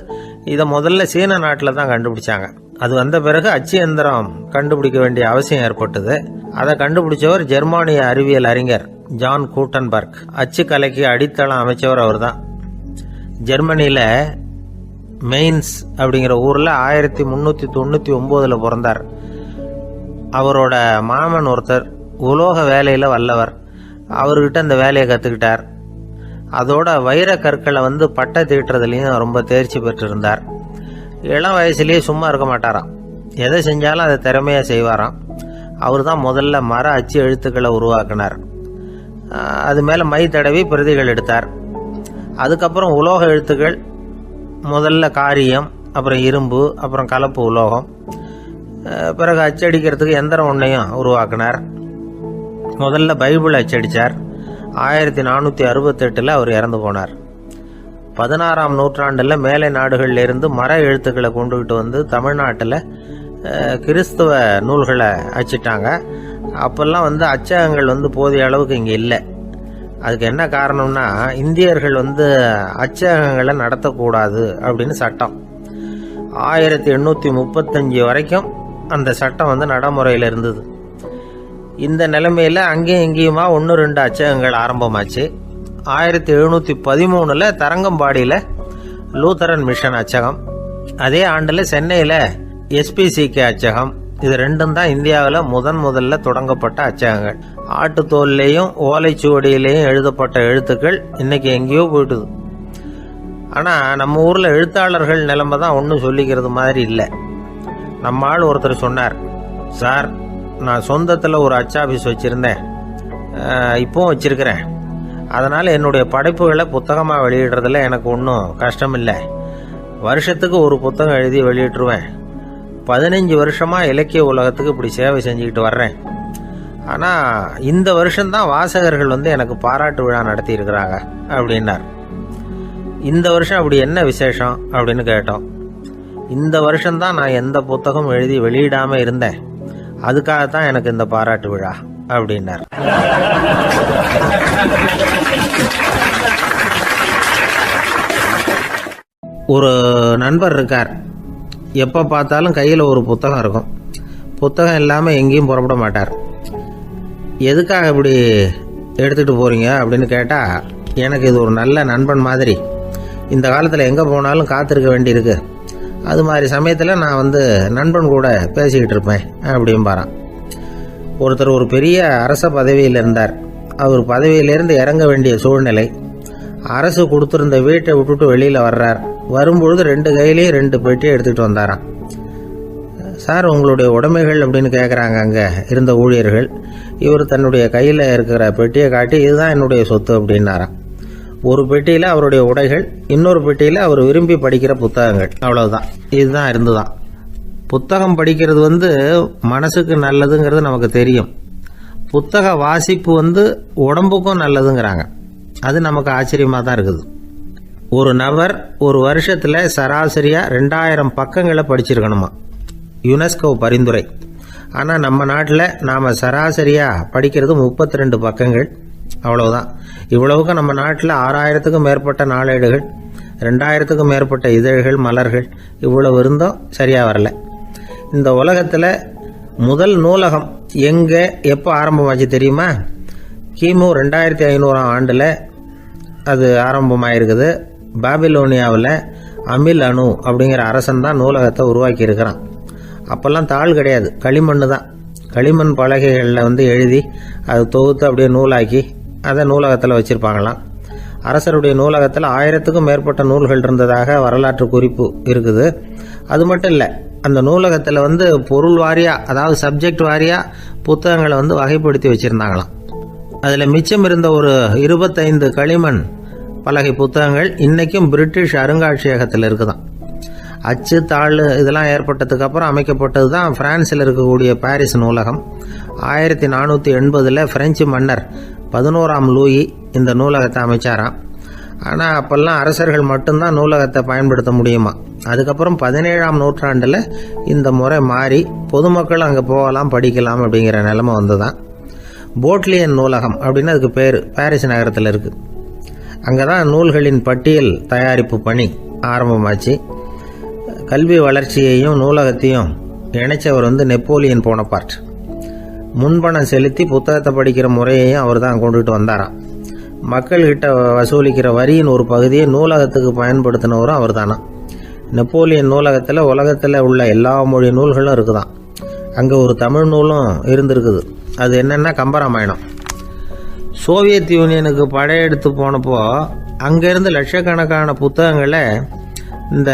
இதை முதல்ல சீன நாட்டில் தான் கண்டுபிடிச்சாங்க. அது வந்த பிறகு அச்சு எந்திரம் கண்டுபிடிக்க வேண்டிய அவசியம் ஏற்பட்டது. அதை கண்டுபிடிச்சவர் ஜெர்மானிய அறிவியல் அறிஞர் ஜான் கூட்டன்பர்க். அச்சு கலைக்கு அடித்தளம் அமைச்சவர் அவர் தான். ஜெர்மனியில் மெயின்ஸ் அப்படிங்கிற ஊரில் 1399 பிறந்தார். அவரோட மாமன் ஒருத்தர் உலோக வேலையில் வல்லவர். அவர்கிட்ட இந்த வேலையை கற்றுக்கிட்டார். அதோட வைர கற்களை வந்து பட்டை தீட்டுறதுலையும் ரொம்ப தேர்ச்சி பெற்றிருந்தார். இளம் வயசுலேயே சும்மா இருக்க மாட்டாராம். எதை செஞ்சாலும் அதை திறமையாக செய்வாராம். அவர் தான் முதல்ல மர அச்சு எழுத்துக்களை உருவாக்கினார். அது மேலே மை தடவி பிரதிகள் எடுத்தார். அதுக்கப்புறம் உலோக எழுத்துக்கள், முதல்ல காரியம், அப்புறம் இரும்பு, அப்புறம் கலப்பு உலோகம், பிறகு அச்சடிக்கிறதுக்கு எந்திரம் ஒன்றையும் உருவாக்கினார். முதல்ல பைபிள் அச்சடித்தார். 1468 அவர் இறந்து போனார். 16ஆம் நூற்றாண்டில் மேலை நாடுகளிலிருந்து மர எழுத்துக்களை கொண்டுகிட்டு வந்து தமிழ்நாட்டில் கிறிஸ்துவ நூல்களை அச்சிட்டாங்க. அப்போல்லாம் அச்சகங்கள் போதிய அளவுக்கு இங்கே இல்லை. அதுக்கு என்ன காரணம்னா, இந்தியர்கள் அச்சகங்களை நடத்தக்கூடாது அப்படின்னு சட்டம். 1835 வரைக்கும் அந்த சட்டம் நடைமுறையில் இருந்தது. இந்த நிலைமையில் அங்கேயும் இங்கேயுமா 1-2 அச்சகங்கள் ஆரம்பமாச்சு. 1713 தரங்கம்பாடியில் லூத்தரன் மிஷன் அச்சகம், அதே ஆண்டில் சென்னையில் SPCK அச்சகம். இது ரெண்டும் தான் இந்தியாவில் முதல்ல தொடங்கப்பட்ட அச்சகங்கள். ஆட்டுத்தோல்லையும் ஓலைச்சுவடியிலையும் எழுதப்பட்ட எழுத்துக்கள் இன்னைக்கு எங்கேயோ போயிட்டுது. ஆனால் நம்ம ஊரில் எழுத்தாளர்கள் நிலைமை தான் ஒன்றும் சொல்லிக்கிறது மாதிரி இல்லை. நம்ம ஆள் ஒருத்தர் சொன்னார், சார் நான் சொந்தத்தில் ஒரு அச்சாபீஸ் வச்சுருந்தேன், இப்போவும் வச்சுருக்கிறேன். அதனால் என்னுடைய படைப்புகளை புத்தகமாக வெளியிடுறதுல எனக்கு ஒன்றும் கஷ்டம் இல்லை. வருஷத்துக்கு ஒரு புத்தகம் எழுதி வெளியிட்டுருவேன். 15 வருஷமாக இலக்கிய உலகத்துக்கு இப்படி சேவை செஞ்சுக்கிட்டு வர்றேன். ஆனால் இந்த வருஷம்தான் வாசகர்கள் எனக்கு பாராட்டு விழா நடத்தி இருக்கிறாங்க அப்படின்னார். இந்த வருஷம் அப்படி என்ன விசேஷம் அப்படின்னு கேட்டோம். இந்த வருஷம்தான் நான் எந்த புத்தகம் எழுதி வெளியிடாமல் இருந்தேன், அதுக்காகத்தான் எனக்கு இந்த பாராட்டு விழா அப்படின்னார். ஒரு நண்பர் இருக்கார். எப்போ பார்த்தாலும் கையில் ஒரு புத்தகம் இருக்கும். புத்தகம் இல்லாமல் எங்கேயும் புறப்பட மாட்டார். எதுக்காக இப்படி எடுத்துகிட்டு போகிறீங்க அப்படின்னு கேட்டால், எனக்கு இது ஒரு நல்ல நண்பன் மாதிரி. இந்த காலத்தில் எங்கே போனாலும் காத்திருக்க வேண்டியிருக்கு. அது மாதிரி சமயத்தில் நான் நண்பன் கூட பேசிக்கிட்டு இருப்பேன் அப்படிம்பாரான். ஒருத்தர் ஒரு பெரிய அரச பதவியில் இருந்தார். அவர் பதவியிலேருந்து இறங்க வேண்டிய சூழ்நிலை. அரசு கொடுத்துருந்த வீட்டை விட்டுட்டு வெளியில் வர்றார். வரும்பொழுது 2 கையிலையும் 2 பெட்டியை எடுத்துகிட்டு வந்தாராம். சார் உங்களுடைய உடைமைகள் அப்படின்னு கேட்குறாங்க அங்கே இருந்த ஊழியர்கள். இவர் தன்னுடைய கையில் இருக்கிற பெட்டியை காட்டி, இதுதான் என்னுடைய சொத்து அப்படின்னாராம். ஒரு பெட்டியில் அவருடைய உடைகள், இன்னொரு பெட்டியில் அவர் விரும்பி படிக்கிற புத்தகங்கள். அவ்வளவுதான். இதுதான் இருந்துதான். புத்தகம் படிக்கிறது மனசுக்கு நல்லதுங்கிறது நமக்கு தெரியும். புத்தக வாசிப்பு உடம்புக்கும் நல்லதுங்கிறாங்க. அது நமக்கு ஆச்சரியமாக தான் இருக்குது. ஒரு நபர் ஒரு வருஷத்தில் சராசரியாக 2000 பக்கங்களை படிச்சிருக்கணுமா, யுனெஸ்கோ பரிந்துரை. ஆனால் நம்ம நாட்டில் நாம் சராசரியாக படிக்கிறது 32 பக்கங்கள். அவ்வளவுதான். இவ்வளவுக்கு நம்ம நாட்டில் 6000த்துக்கும் மேற்பட்ட நாளேடுகள், 2000த்துக்கும் மேற்பட்ட இதழ்கள், மலர்கள், இவ்வளவு இருந்தும் சரியாக வரல. இந்த உலகத்தில் முதல் நூலகம் எங்கே எப்போ ஆரம்பமாச்சு தெரியுமா? கிமு 2500ஆம் ஆண்டில் அது ஆரம்பமாயிருக்குது. பாபிலோனியாவில் அமில் அணு அப்படிங்கிற அரசன் தான் நூலகத்தை உருவாக்கி இருக்கிறான். அப்போல்லாம் தாள் கிடையாது, களிமண் தான். களிமண் பலகைகளில் எழுதி அது தொகுத்து அப்படியே நூலாக்கி அதை நூலகத்தில் வச்சுருப்பாங்களாம். அரசருடைய நூலகத்தில் 1000த்துக்கும் மேற்பட்ட நூல்கள் இருந்ததாக வரலாற்று குறிப்பு இருக்குது. அது மட்டும் இல்லை, அந்த நூலகத்தில் பொருள் வாரியாக, அதாவது சப்ஜெக்ட் வாரியாக புத்தகங்களை வகைப்படுத்தி வச்சுருந்தாங்களாம். அதில் மிச்சம் இருந்த ஒரு 25 களிமண் பலகை புத்தகங்கள் இன்றைக்கும் பிரிட்டிஷ் அருங்காட்சியகத்தில் இருக்குதான். அச்சு தாள் இதெல்லாம் ஏற்பட்டதுக்கு அப்புறம் அமைக்கப்பட்டது தான் பிரான்சில் இருக்கக்கூடிய பாரிஸ் நூலகம். 1480 பிரெஞ்சு மன்னர் 11ஆம் லூயி இந்த நூலகத்தை அமைச்சாராம். ஆனால் அப்போல்லாம் அரசர்கள் மட்டும்தான் நூலகத்தை பயன்படுத்த முடியுமா. அதுக்கப்புறம் 17ஆம் நூற்றாண்டில் இந்த முறை மாறி பொதுமக்கள் அங்கே போகலாம், படிக்கலாம் அப்படிங்கிற நிலைமை வந்துதான். போட்லியன் நூலகம் அப்படின்னு அதுக்கு பேர், பாரிஸ் நகரத்தில் இருக்குது. அங்கே தான் நூல்களின் பட்டியல் தயாரிப்பு பணி ஆரம்பமாச்சு. கல்வி வளர்ச்சியையும் நூலகத்தையும் இணைச்சவர் நெப்போலியன் போனபார்ட். முன்பணம் செலுத்தி புத்தகத்தை படிக்கிற முறையையும் அவர் தான் கொண்டுகிட்டு வந்தாராம். மக்கள்கிட்ட வசூலிக்கிற வரியின் ஒரு பகுதியை நூலகத்துக்கு பயன்படுத்தினவரும் அவர் தானா. நெப்போலியன் நூலகத்தில் உலகத்தில் உள்ள எல்லா மொழி நூல்களும் இருக்குதான். அங்கே ஒரு தமிழ் நூலும் இருந்திருக்குது. அது என்னென்னா கம்பராமாயணம். சோவியத் யூனியனுக்கு படையெடுத்து போனப்போ அங்கேருந்து லட்சக்கணக்கான புத்தகங்களை இந்த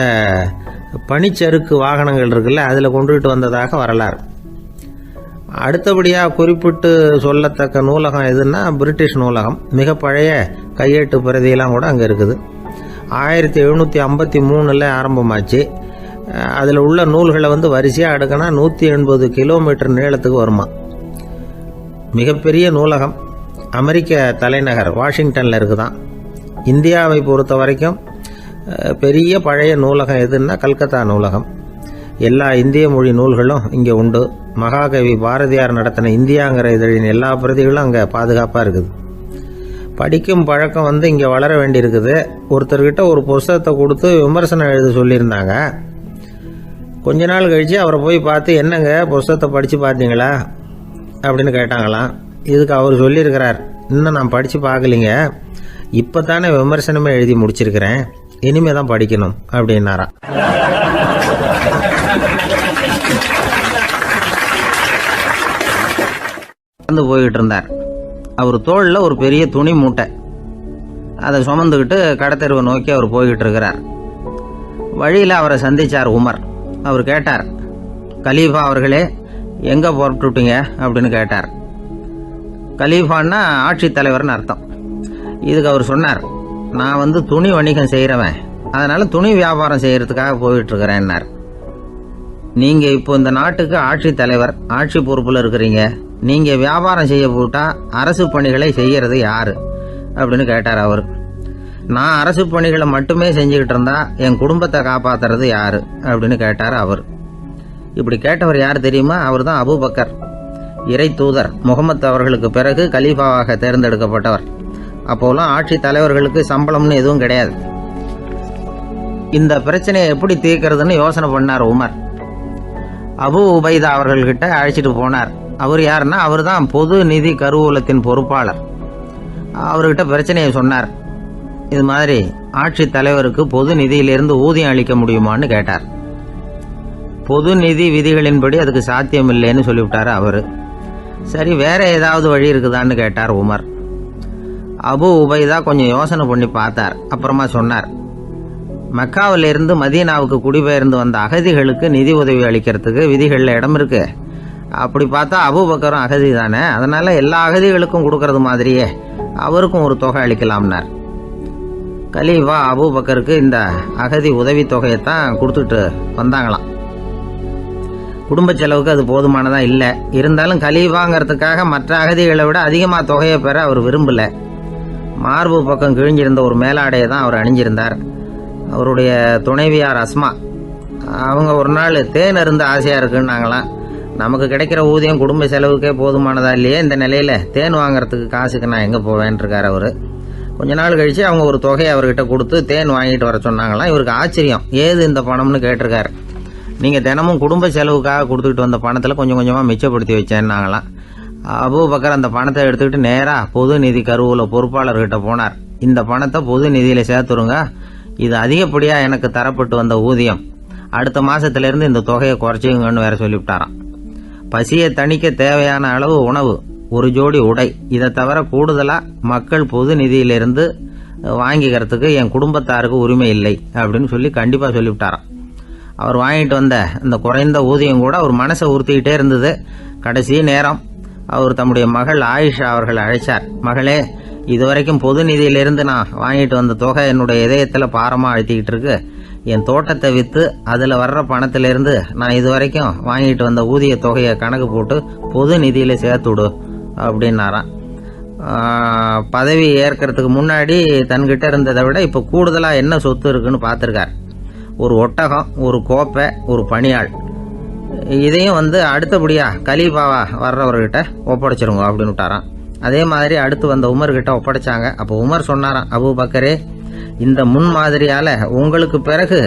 பனிச்சறுக்கு வாகனங்கள் இருக்குல்ல, அதில் கொண்டுகிட்டு வந்ததாக வரலாறு. அடுத்தபடியாக குறிப்பிட்டு சொல்லத்தக்க நூலகம் எதுன்னா பிரிட்டிஷ் நூலகம். மிக பழைய கையெட்டு பிரதியெல்லாம் கூட அங்கே இருக்குது. 1753 ஆரம்பமாச்சு. அதில் உள்ள நூல்களை வரிசையாக அடுக்கினா 180 கிலோமீட்டர் நீளத்துக்கு வருமா. மிகப்பெரிய நூலகம் அமெரிக்க தலைநகர் வாஷிங்டனில் இருக்குதான். இந்தியாவை பொறுத்த வரைக்கும் பெரிய பழைய நூலகம் எதுன்னா கல்கத்தா நூலகம். எல்லா இந்திய மொழி நூல்களும் இங்கே உண்டு. மகாகவி பாரதியார் நடத்தின இந்தியாங்கிற இதழின் எல்லா பிரதிகளும் அங்கே பாதுகாப்பாக இருக்குது. படிக்கும் பழக்கம் இங்கே வளர வேண்டியிருக்குது. ஒருத்தர்கிட்ட ஒரு புஸ்தகத்தை கொடுத்து விமர்சனம் எழுத சொல்லியிருந்தாங்க. கொஞ்ச நாள் கழித்து அவரை போய் பார்த்து, என்னங்க புஸ்தகத்தை படித்து பார்த்தீங்களா அப்படின்னு கேட்டாங்களாம். இதுக்கு அவர் சொல்லியிருக்கிறார், இன்னும் நான் படித்து பார்க்கலிங்க, இப்போ தானே விமர்சனமே எழுதி முடிச்சிருக்கிறேன், இனிமே தான் படிக்கணும் அப்படின்னாராம். போய்கிட்டு இருந்தார். அவர் தோளில் ஒரு பெரிய துணி மூட்டை, அதை சுமந்துக்கிட்டு கடத்தெருவை நோக்கி அவர் போய்கிட்டு இருக்கிறார். வழியில் அவரை சந்திச்சார் உமர். அவர் கேட்டார், கலீஃபா அவர்களே, எங்கே புறப்பட்டுட்டீங்க அப்படின்னு கேட்டார். கலீஃபான்னா ஆட்சித்தலைவர்னு அர்த்தம். இதுக்கு அவர் சொன்னார், நான் துணி வணிகம் செய்கிறவன், அதனால துணி வியாபாரம் செய்கிறதுக்காக போயிட்டுருக்கிறேன்னார். நீங்கள் இப்போ இந்த நாட்டுக்கு ஆட்சித்தலைவர், ஆட்சி பொறுப்பில் இருக்கிறீங்க, நீங்கள் வியாபாரம் செய்ய போட்டால் அரசு பணிகளை செய்கிறது யாரு அப்படின்னு கேட்டார் அவர். நான் அரசு பணிகளை மட்டுமே செஞ்சுக்கிட்டு இருந்தா என் குடும்பத்தை காப்பாற்றுறது யாரு அப்படின்னு கேட்டார் அவர். இப்படி கேட்டவர் யார் தெரியுமா? அவர் தான் அபூபக்கர், இறை தூதர் முகமது அவர்களுக்கு பிறகு கலீஃபாவாக தேர்ந்தெடுக்கப்பட்டவர். அப்போலாம் ஆட்சி தலைவர்களுக்கு சம்பளம்னு எதுவும் கிடையாது. இந்த பிரச்சனையை எப்படி தீர்க்கிறதுன்னு யோசனை பண்ணார் உமர். அபு உபைதா அவர்கள்கிட்ட அழைச்சிட்டு போனார். அவர் யாருன்னா, அவர் தான் பொது நிதி கருவூலத்தின் பொறுப்பாளர். அவர்கிட்ட பிரச்சனையை சொன்னார். இது மாதிரி ஆட்சி தலைவருக்கு பொது நிதியிலிருந்து ஊதியம் அளிக்க முடியுமான்னு கேட்டார். பொது நிதி விதிகளின்படி அதுக்கு சாத்தியம் இல்லைன்னு சொல்லிவிட்டார் அவர். சரி, வேற ஏதாவது வழி இருக்குதான்னு கேட்டார் உமர். அபு உபைதா கொஞ்சம் யோசனை பண்ணி பார்த்தார். அப்புறமா சொன்னார், மக்காவிலிருந்து மதீனாவுக்கு குடிபெயர்ந்து வந்த அகதிகளுக்கு நிதி உதவி அளிக்கிறதுக்கு விதிகளில் இடம் இருக்கு. அப்படி பார்த்தா அபூபக்கரும் அகதி தானே, அதனால எல்லா அகதிகளுக்கும் கொடுக்கறது மாதிரியே அவருக்கும் ஒரு தொகை அளிக்கலாம்னார். கலீஃபா அபூபக்கருக்கு இந்த அகதி உதவி தொகையைத்தான் கொடுத்துட்டு வந்தாங்களாம். குடும்ப செலவுக்கு அது போதுமானதா இல்லை. இருந்தாலும் கலீஃபாங்கிறதுக்காக மற்ற அகதிகளை விட அதிகமாக தொகையை பெற அவர் விரும்பல. மார்பு பக்கம் கிழிஞ்சிருந்த ஒரு மேலாடையை தான் அவர் அணிஞ்சிருந்தார். அவருடைய துணைவியார் அஸ்மா, அவங்க ஒரு நாள் தேன் அருந்து ஆசையாக இருக்குன்னாங்களாம். நமக்கு கிடைக்கிற ஊதியம் குடும்ப செலவுக்கே போதுமானதா இல்லையே, இந்த நிலையில் தேன் வாங்குறதுக்கு காசுக்கு நான் எங்கே போவேன்ருக்கார் அவர். கொஞ்ச நாள் கழித்து அவங்க ஒரு தொகையை அவர்கிட்ட கொடுத்து தேன் வாங்கிட்டு வர சொன்னாங்களாம். இவருக்கு ஆச்சரியம், ஏது இந்த பணம்னு கேட்டிருக்காரு. நீங்கள் தினமும் குடும்ப செலவுக்காக கொடுத்துக்கிட்டு வந்த பணத்தில் கொஞ்சம் கொஞ்சமாக மிச்சப்படுத்தி வச்சேன்னாங்களாம். அபூபக்கர் அந்த பணத்தை எடுத்துக்கிட்டு நேராக பொது நிதி கருவூல பொறுப்பாளர்கிட்ட போனார். இந்த பணத்தை பொது நிதியில் சேர்த்துருங்க, இது அதிகப்படியாக எனக்கு தரப்பட்டு வந்த ஊதியம், அடுத்த மாதத்திலேருந்து இந்த தொகையை குறைச்சிங்கன்னு வேற சொல்லிவிட்டாராம். பசியை தணிக்க தேவையான அளவு உணவு, ஒரு ஜோடி உடை, இதை தவிர கூடுதலாக மக்கள் பொது நிதியிலிருந்து வாங்கிக்கிறதுக்கு என் குடும்பத்தாருக்கு உரிமை இல்லை அப்படின்னு சொல்லி கண்டிப்பாக சொல்லிவிட்டாராம். அவர் வாங்கிட்டு வந்த இந்த குறைந்த ஊதியம் கூட அவர் மனசை உறுத்திக்கிட்டே இருந்தது. கடைசி நேரம் அவர் தம்முடைய மகள் ஆயிஷா அவர்களை அழைச்சார். மகளே, இதுவரைக்கும் பொது நிதியிலிருந்து நான் வாங்கிட்டு வந்த தொகை என்னுடைய இதயத்தில் பாரமாக அழுத்திக்கிட்டு இருக்கு. என் தோட்டத்தை விற்று அதில் வர்ற பணத்திலிருந்து நான் இதுவரைக்கும் வாங்கிட்டு வந்த ஊதிய தொகையை கணக்கு போட்டு பொது நிதியில் சேர்த்துடு அப்படின்னாராம். பதவி ஏற்கிறதுக்கு முன்னாடி தன்கிட்ட இருந்ததை விட இப்போ கூடுதலாக என்ன சொத்து இருக்குன்னு பார்த்துருக்கார். ஒரு ஒட்டகம், ஒரு கோப்பை, ஒரு பணியாள். இதையும் அடுத்தபடியாக கலீஃபாவா வர்றவர்கிட்ட ஒப்படைச்சிருங்க அப்படின்னு விட்டாராம். அதே மாதிரி அடுத்து வந்த உமர்கிட்ட ஒப்படைச்சாங்க. அப்போ உமர் சொன்னாராம், அபூபக்கரே, இந்த முன்மாதிரியால உங்களுக்கு பிறகு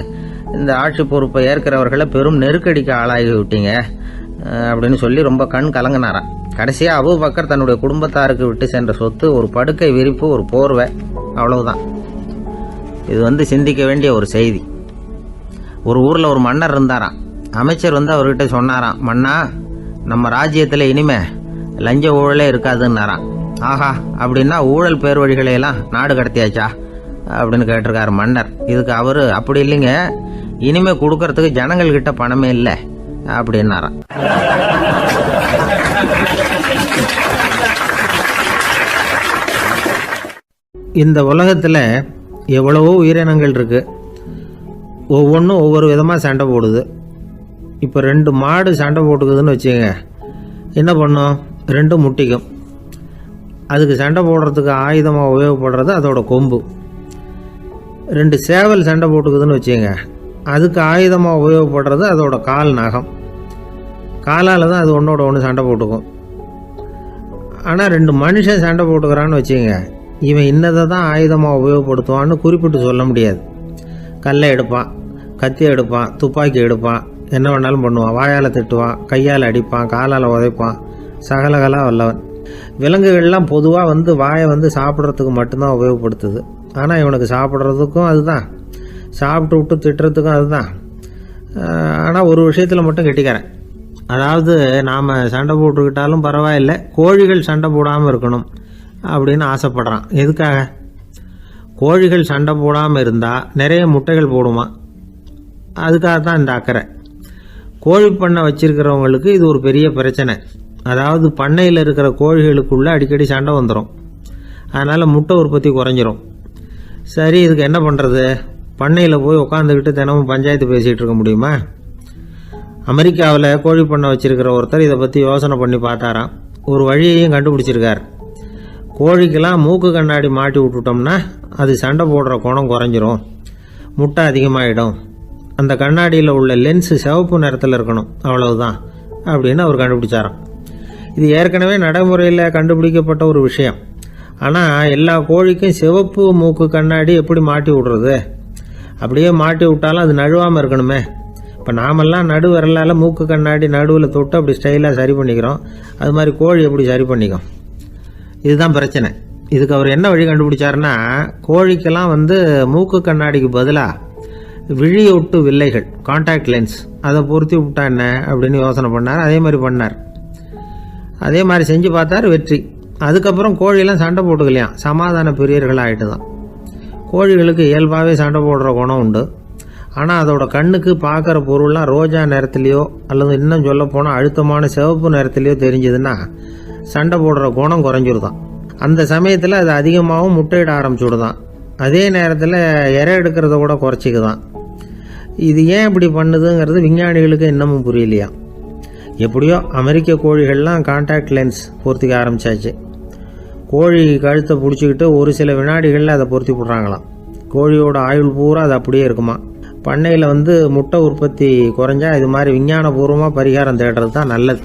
இந்த ஆட்சி பொறுப்பை ஏற்கிறவர்களை பெரும் நெருக்கடிக்கு ஆளாகி விட்டீங்க அப்படின்னு சொல்லி ரொம்ப கண் கலங்கினாராம். கடைசியாக அபூபக்கர் தன்னுடைய குடும்பத்தாருக்கு விட்டு சென்ற சொத்து ஒரு படுக்கை விரிப்பு, ஒரு போர்வை, அவ்வளவுதான். இது சிந்திக்க வேண்டிய ஒரு செய்தி. ஒரு ஊரில் ஒரு மன்னர் இருந்தாராம். அமைச்சர் அவர்கிட்ட சொன்னாராம், மன்னா, நம்ம ராஜ்யத்தில் இனிமே லஞ்ச ஊழலே இருக்காதுன்னாராம். ஆஹா, அப்படின்னா ஊழல் பேர் வழிகளையெல்லாம் நாடு கடத்தியாச்சா அப்படின்னு கேட்டிருக்காரு மன்னர். இதுக்கு அவரு, அப்படி இல்லைங்க, இனிமே கொடுக்கறதுக்கு ஜனங்கள்கிட்ட பணமே இல்லை அப்படின்னாராம். இந்த உலகத்தில் எவ்வளவோ உயிரினங்கள் இருக்கு, ஒவ்வொன்றும் ஒவ்வொரு விதமாக சண்டை போடுது. இப்போ 2 மாடு சண்டை போட்டுக்குதுன்னு வச்சுங்க, என்ன பண்ணும்? 2 முட்டிக்கும். அதுக்கு சண்டை போடுறதுக்கு ஆயுதமாக உபயோகப்படுறது அதோட கொம்பு. 2 சேவல் சண்டை போட்டுக்குதுன்னு வச்சுங்க, அதுக்கு ஆயுதமாக உபயோகப்படுறது அதோட கால் நகம். காலால் தான் அது ஒன்றோட ஒன்று சண்டை போட்டுக்கும். ஆனால் 2 மனுஷன் சண்டை போட்டுக்கிறான்னு வச்சுங்க, இவன் இன்னதை தான் ஆயுதமாக உபயோகப்படுத்துவான்னு குறிப்பிட்டு சொல்ல முடியாது. கல்லை எடுப்பான், கத்தி எடுப்பான், துப்பாக்கி எடுப்பான், என்ன வேணாலும் பண்ணுவான். வாயால் திட்டுவான், கையால் அடிப்பான், காலால் உதைப்பான், சகலகலா வல்லவன். விலங்குகள்லாம் பொதுவாக வாயை சாப்பிட்றதுக்கு மட்டும்தான் உபயோகப்படுத்துது. ஆனால் இவனுக்கு சாப்பிட்றதுக்கும் அதுதான், சாப்பிட்டு விட்டு திட்டுறதுக்கும் அதுதான். ஆனால் ஒரு விஷயத்தில் மட்டும் கெட்டிக்கிறேன். அதாவது நாம் சண்டை போட்டுக்கிட்டாலும் பரவாயில்லை, கோழிகள் சண்டை போடாமல் இருக்கணும் அப்படின்னு ஆசைப்படுறான். எதுக்காக? கோழிகள் சண்டை போடாமல் இருந்தால் நிறைய முட்டைகள் போடுமா, அதுக்காக தான் இந்த அக்கறை. கோழி பண்ணை வச்சிருக்கிறவங்களுக்கு இது ஒரு பெரிய பிரச்சனை. அதாவது பண்ணையில் இருக்கிற கோழிகளுக்குள்ளே அடிக்கடி சண்டை வந்துடும், அதனால் முட்டை உற்பத்தி குறைஞ்சிரும். சரி, இதுக்கு என்ன பண்ணுறது? பண்ணையில் போய் உட்காந்துக்கிட்டு தினமும் பஞ்சாயத்து பேசிகிட்டு இருக்க முடியுமா? அமெரிக்காவில் கோழி பண்ணை வச்சிருக்கிற ஒருத்தர் இதை பற்றி யோசனை பண்ணி பார்த்தாராம். ஒரு வழியையும் கண்டுபிடிச்சிருக்கார். கோழிக்கெல்லாம் மூக்கு கண்ணாடி மாட்டி விட்டுட்டோம்னா அது சண்டை போடுற குணம் குறைஞ்சிரும், முட்டை அதிகமாகிடும். அந்த கண்ணாடியில் உள்ள லென்ஸு சிவப்பு நிறத்தில் இருக்கணும், அவ்வளவுதான் அப்படின்னு அவர் கண்டுபிடிச்சாராம். இது ஏற்கனவே நடைமுறையில் கண்டுபிடிக்கப்பட்ட ஒரு விஷயம். ஆனால் எல்லா கோழிக்கும் சிவப்பு மூக்கு கண்ணாடி எப்படி மாட்டி விடுறது? அப்படியே மாட்டி விட்டாலும் அது நழுவாமல் இருக்கணுமே. இப்போ நாமெல்லாம் நடு விரலால் மூக்கு கண்ணாடி நடுவில் தொட்டு அப்படி ஸ்டைலாக சரி பண்ணிக்கிறோம், அது மாதிரி கோழி எப்படி சரி பண்ணிக்கும்? இதுதான் பிரச்சனை. இதுக்கு அவர் என்ன வழி கண்டுபிடிச்சாருன்னா, கோழிக்கெல்லாம் மூக்கு கண்ணாடிக்கு பதிலாக விழியொட்டு வில்லைகள், கான்டாக்ட் லென்ஸ், அதை பொருத்தி விட்டா என்ன அப்படின்னு யோசனை பண்ணார். அதே மாதிரி பண்ணார். அதே மாதிரி செஞ்சு பார்த்தார், வெற்றி. அதுக்கப்புறம் கோழியெல்லாம் சண்டை போட்டுக்கலையாம், சமாதான பிரியர்கள் ஆகிட்டு தான். கோழிகளுக்கு இயல்பாகவே சண்டை போடுற குணம் உண்டு. ஆனால் அதோட கண்ணுக்கு பார்க்குற பொருள்லாம் ரோஜா நிறத்துலையோ அல்லது இன்னும் சொல்ல போனால் அழுத்தமான சிவப்பு நிறத்துலையோ தெரிஞ்சதுன்னா சண்டை போடுற குணம் குறைஞ்சிருதான். அந்த சமயத்தில் அது அதிகமாகவும் முட்டையிட ஆரம்பிச்சுடுதான். அதே நேரத்தில் இறை எடுக்கிறத கூட குறைச்சிக்குதான். இது ஏன் இப்படி பண்ணுதுங்கிறது விஞ்ஞானிகளுக்கு இன்னமும் புரியலையா. எப்படியோ அமெரிக்க கோழிகள்லாம் கான்டாக்ட் லென்ஸ் பொருத்திக்க ஆரம்பித்தாச்சு. கோழி கழுத்தை பிடிச்சிக்கிட்டு ஒரு சில வினாடிகளில் அதை பொருத்தி போடுறாங்களாம். கோழியோட ஆயுள் பூரா அது அப்படியே இருக்குமா. பண்ணையில் முட்டை உற்பத்தி குறைஞ்சா இது மாதிரி விஞ்ஞானபூர்வமாக பரிகாரம் தேடுறது தான் நல்லது.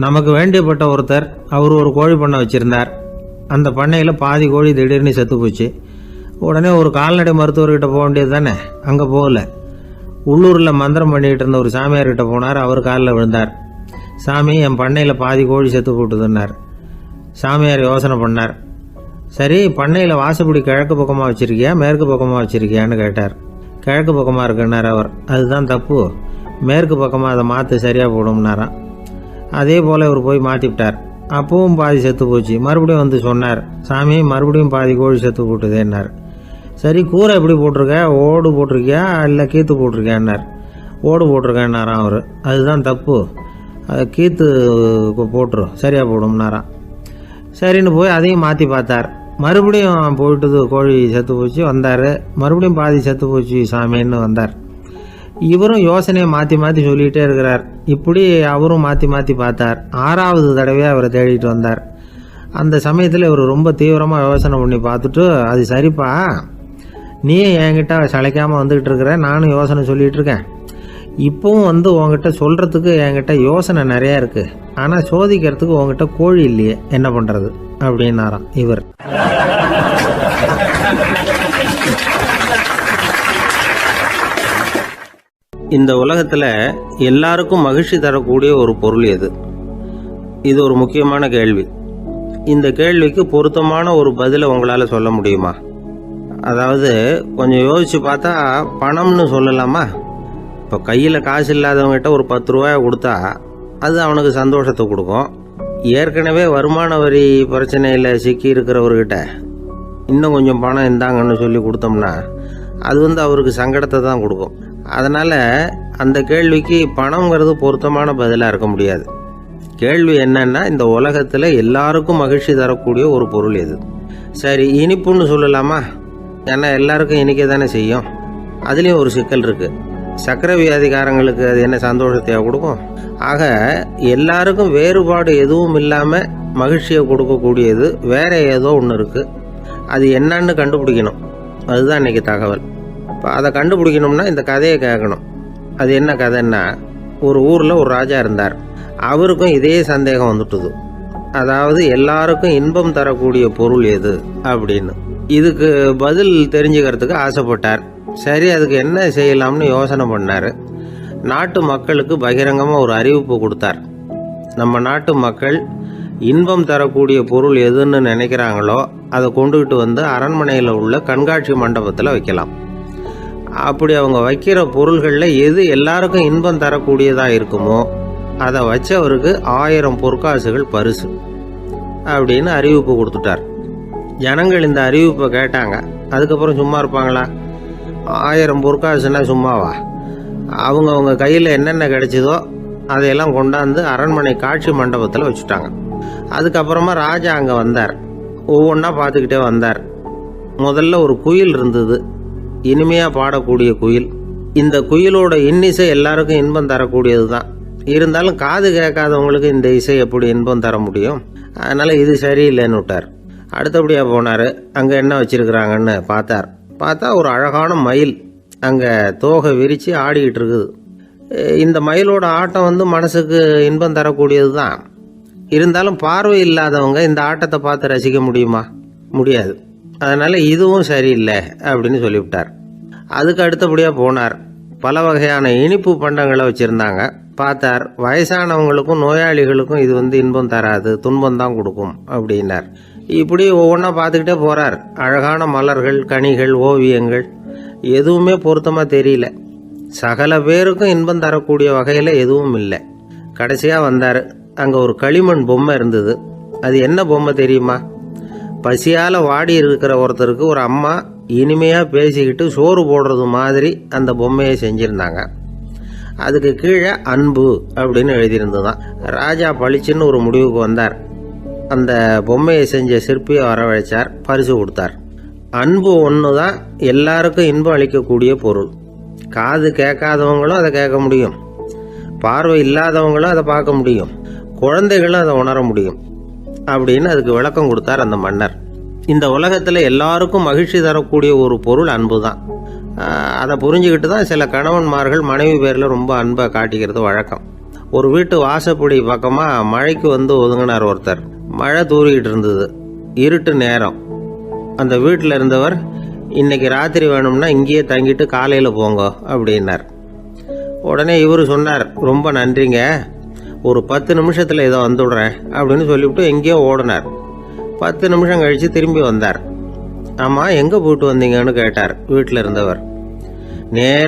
நமக்கு வேண்டியப்பட்ட ஒருத்தர், அவர் ஒரு கோழி பண்ணை வச்சுருந்தார். அந்த பண்ணையில் பாதி கோழி திடீர்னு செத்து போச்சு. உடனே ஒரு கால்நடை மருத்துவர்கிட்ட போக வேண்டியது தானே, அங்கே போகல. உள்ளூரில் மந்திரம் பண்ணிகிட்டு இருந்த ஒரு சாமியார்கிட்ட போனார். அவர் காலில் விழுந்தார். சாமி, என் பண்ணையில் பாதி கோழி செத்து போட்டுதுன்னார். சாமியார் யோசனை பண்ணார். சரி, பண்ணையில் வாசப்படி கிழக்கு பக்கமாக வச்சுருக்கியா மேற்கு பக்கமாக வச்சுருக்கியான்னு கேட்டார். கிழக்கு பக்கமாக இருக்குன்னார் அவர். அதுதான் தப்பு, மேற்கு பக்கமாக அதை மாற்று சரியாக போடும்னாராம். அதே போல் இவர் போய் மாற்றிவிட்டார். அப்பவும் பாதி செத்து போச்சு. மறுபடியும் சொன்னார், சாமி மறுபடியும் பாதி கோழி செத்து போட்டுதேன்னார். சரி, கூரை எப்படி போட்டிருக்க, ஓடு போட்டிருக்கியா இல்லை கீத்து போட்டிருக்கியான்னார். ஓடு போட்டிருக்கேன்னாராம் அவர். அதுதான் தப்பு, அதை கீத்து போட்டுரு சரியாக போடும்னாராம். சரின்னு போய் அதையும் மாற்றி பார்த்தார். மறுபடியும் போயிட்டது, கோழி செத்து போச்சு. வந்தார், மறுபடியும் பாதி செத்து போச்சு சாமின்னு வந்தார். இவரும் யோசனையை மாற்றி மாற்றி சொல்லிகிட்டே இருக்கிறார். இப்படி அவரும் மாற்றி மாற்றி பார்த்தார். 6வது தடவையாக அவரை தேடிட்டு வந்தார். அந்த சமயத்தில் இவர் ரொம்ப தீவிரமாக யோசனை பண்ணி பார்த்துட்டு, அது சரிப்பா, நீ என்கிட்ட சளைக்காமல் வந்துக்கிட்டு இருக்கிற, நானும் யோசனை சொல்லிகிட்டு இருக்கேன். இப்போவும் உங்ககிட்ட சொல்கிறதுக்கு என்கிட்ட யோசனை நிறையா இருக்குது, ஆனால் சோதிக்கிறதுக்கு உங்ககிட்ட கோழி இல்லையே, என்ன பண்ணுறது அப்படின்னாராம் இவர். இந்த உலகத்தில் எல்லாருக்கும் மகிழ்ச்சி தரக்கூடிய ஒரு பொருள் எது? இது ஒரு முக்கியமான கேள்வி. இந்த கேள்விக்கு பொருத்தமான ஒரு பதிலை உங்களால் சொல்ல முடியுமா? அதாவது கொஞ்சம் யோசித்து பார்த்தா பணம்னு சொல்லலாமா? இப்போ கையில் காசு இல்லாதவங்ககிட்ட ஒரு 10 ரூபாயை கொடுத்தா அது அவனுக்கு சந்தோஷத்தை கொடுக்கும். ஏற்கனவே வருமான வரி பிரச்சனையில் சிக்கி இருக்கிறவர்கிட்ட இன்னும் கொஞ்சம் பணம் இருந்தாங்கன்னு சொல்லி கொடுத்தோம்னா அது அவருக்கு சங்கடத்தை தான் கொடுக்கும். அதனால் அந்த கேள்விக்கு பணங்கிறது பொருத்தமான பதிலாக இருக்க முடியாது. கேள்வி என்னன்னா, இந்த உலகத்தில் எல்லாருக்கும் மகிழ்ச்சி தரக்கூடிய ஒரு பொருள் எது? சரி, இனிப்புன்னு சொல்லலாமா? ஏன்னா எல்லாருக்கும் இனிக்க தானே செய்யும். அதுலேயும் ஒரு சிக்கல் இருக்குது. சர்க்கரை வியாதிக்காரங்களுக்கு அது என்ன சந்தோஷத்தையாக கொடுக்கும்? ஆக எல்லாருக்கும் வேறுபாடு எதுவும் இல்லாமல் மகிழ்ச்சியை கொடுக்கக்கூடியது வேற ஏதோ ஒன்று இருக்குது. அது என்னன்னு கண்டுபிடிக்கணும். அதுதான் இன்றைக்கி தகவல். இப்போ அதை கண்டுபிடிக்கணும்னா இந்த கதையை கேட்கணும். அது என்ன கதைன்னா, ஒரு ஊரில் ஒரு ராஜா இருந்தார். அவருக்கும் இதே சந்தேகம் வந்துட்டுது. அதாவது எல்லாருக்கும் இன்பம் தரக்கூடிய பொருள் எது அப்படின்னு. இதுக்கு பதில் தெரிஞ்சுக்கிறதுக்கு ஆசைப்பட்டார். சரி, அதுக்கு என்ன செய்யலாம்னு யோசனை பண்ணார். நாட்டு மக்களுக்கு பகிரங்கமாக ஒரு அறிவிப்பு கொடுத்தார். நம்ம நாட்டு மக்கள் இன்பம் தரக்கூடிய பொருள் எதுன்னு நினைக்கிறாங்களோ அதை கொண்டுகிட்டு வந்து அரண்மனையில் உள்ள கண்காட்சி மண்டபத்தில் வைக்கலாம். அப்படி அவங்க வைக்கிற பொருள்களில் எது எல்லாருக்கும் இன்பம் தரக்கூடியதாக இருக்குமோ அதை வச்சவருக்கு 1000 பொற்காசுகள் பரிசு அப்படின்னு அறிவிப்பு கொடுத்துட்டார். ஜனங்கள் இந்த அறிவிப்பை கேட்டாங்க. அதுக்கப்புறம் சும்மா இருப்பாங்களா? 1000 பொற்காசுன்னா சும்மாவா? அவங்க கையில் என்னென்ன கிடைச்சதோ அதையெல்லாம் கொண்டாந்து அரண்மனை காட்சி மண்டபத்தில் வச்சுட்டாங்க. அதுக்கப்புறமா ராஜா அங்கே வந்தார். ஒவ்வொன்றா பார்த்துக்கிட்டே வந்தார். முதல்ல ஒரு குயில் இருந்தது, இனிமையாக பாடக்கூடிய குயில். இந்த குயிலோட இன்னிசை எல்லாருக்கும் இன்பம் தரக்கூடியது தான். இருந்தாலும் காது கேட்காதவங்களுக்கு இந்த இசை எப்படி இன்பம் தர முடியும்? அதனால் இது சரியில்லைன்னு விட்டார். அடுத்தபடியாக போனார். அங்கே என்ன வச்சுருக்குறாங்கன்னு பார்த்தா ஒரு அழகான மயில் அங்கே தோகை விரித்து ஆடிக்கிட்டு இருக்குது. இந்த மயிலோட ஆட்டம் மனசுக்கு இன்பம் தரக்கூடியது தான். இருந்தாலும் பார்வை இல்லாதவங்க இந்த ஆட்டத்தை பார்த்து ரசிக்க முடியுமா? முடியாது. அதனால் இதுவும் சரியில்லை அப்படின்னு சொல்லிவிட்டார். அதுக்கு அடுத்தபடியாக போனார். பல வகையான இனிப்பு பண்டங்களை வச்சுருந்தாங்க. பார்த்தார், வயசானவங்களுக்கும் நோயாளிகளுக்கும் இது இன்பம் தராது, துன்பம் தான் கொடுக்கும் அப்படின்னார். இப்படி ஒவ்வொன்றா பார்த்துக்கிட்டே போகிறார். அழகான மலர்கள், கனிகள், ஓவியங்கள் எதுவுமே பொருத்தமாக தெரியல. சகல பேருக்கும் இன்பம் தரக்கூடிய வகையில் எதுவும் இல்லை. கடைசியாக வந்தார். அங்கே ஒரு களிமண் பொம்மை இருந்தது. அது என்ன பொம்மை தெரியுமா? பசியால் வாடி இருக்கிற ஒருத்தருக்கு ஒரு அம்மா இனிமையாக பேசிக்கிட்டு சோறு போடுறது மாதிரி அந்த பொம்மையை செஞ்சுருந்தாங்க. அதுக்கு கீழே அன்பு அப்படின்னு எழுதியிருந்ததுதான். ராஜா பளிச்சுன்னு ஒரு முடிவுக்கு வந்தார். அந்த பொம்மையை செஞ்ச சிற்பியை வரவழைச்சார், பரிசு கொடுத்தார். அன்பு ஒன்று தான் எல்லாருக்கும் இன்பம் அளிக்கக்கூடிய பொருள். காது கேட்காதவங்களும் அதை கேட்க முடியும், பார்வை இல்லாதவங்களும் அதை பார்க்க முடியும், குழந்தைகளும் அதை உணர முடியும் அப்படின்னு அதுக்கு விளக்கம் கொடுத்தார் அந்த மன்னர். இந்த உலகத்தில் எல்லாருக்கும் மகிழ்ச்சி தரக்கூடிய ஒரு பொருள் அன்பு தான். அதை புரிஞ்சுக்கிட்டு தான் சில கணவன்மார்கள் மனைவி பேரில் ரொம்ப அன்பை காட்டிக்கிறது வழக்கம். ஒரு வீட்டு வாசப்படி பக்கமாக மழைக்கு ஒதுங்கினார் ஒருத்தர். மழை தூரிக்கிட்டு இருந்தது, இருட்டு நேரம். அந்த வீட்டில் இருந்தவர், இன்னைக்கு ராத்திரி வேணும்னா இங்கேயே தங்கிட்டு காலையில் போங்க அப்படின்னார். உடனே இவர் சொன்னார், ரொம்ப நன்றிங்க, ஒரு 10 நிமிஷத்தில் இதை வந்துவிடுறேன் அப்படின்னு சொல்லிவிட்டு எங்கேயோ ஓடினார். 10 நிமிஷம் கழித்து திரும்பி வந்தார். ஆமாம், எங்கே போயிட்டு வந்தீங்கன்னு கேட்டார் வீட்டில் இருந்தவர். நேர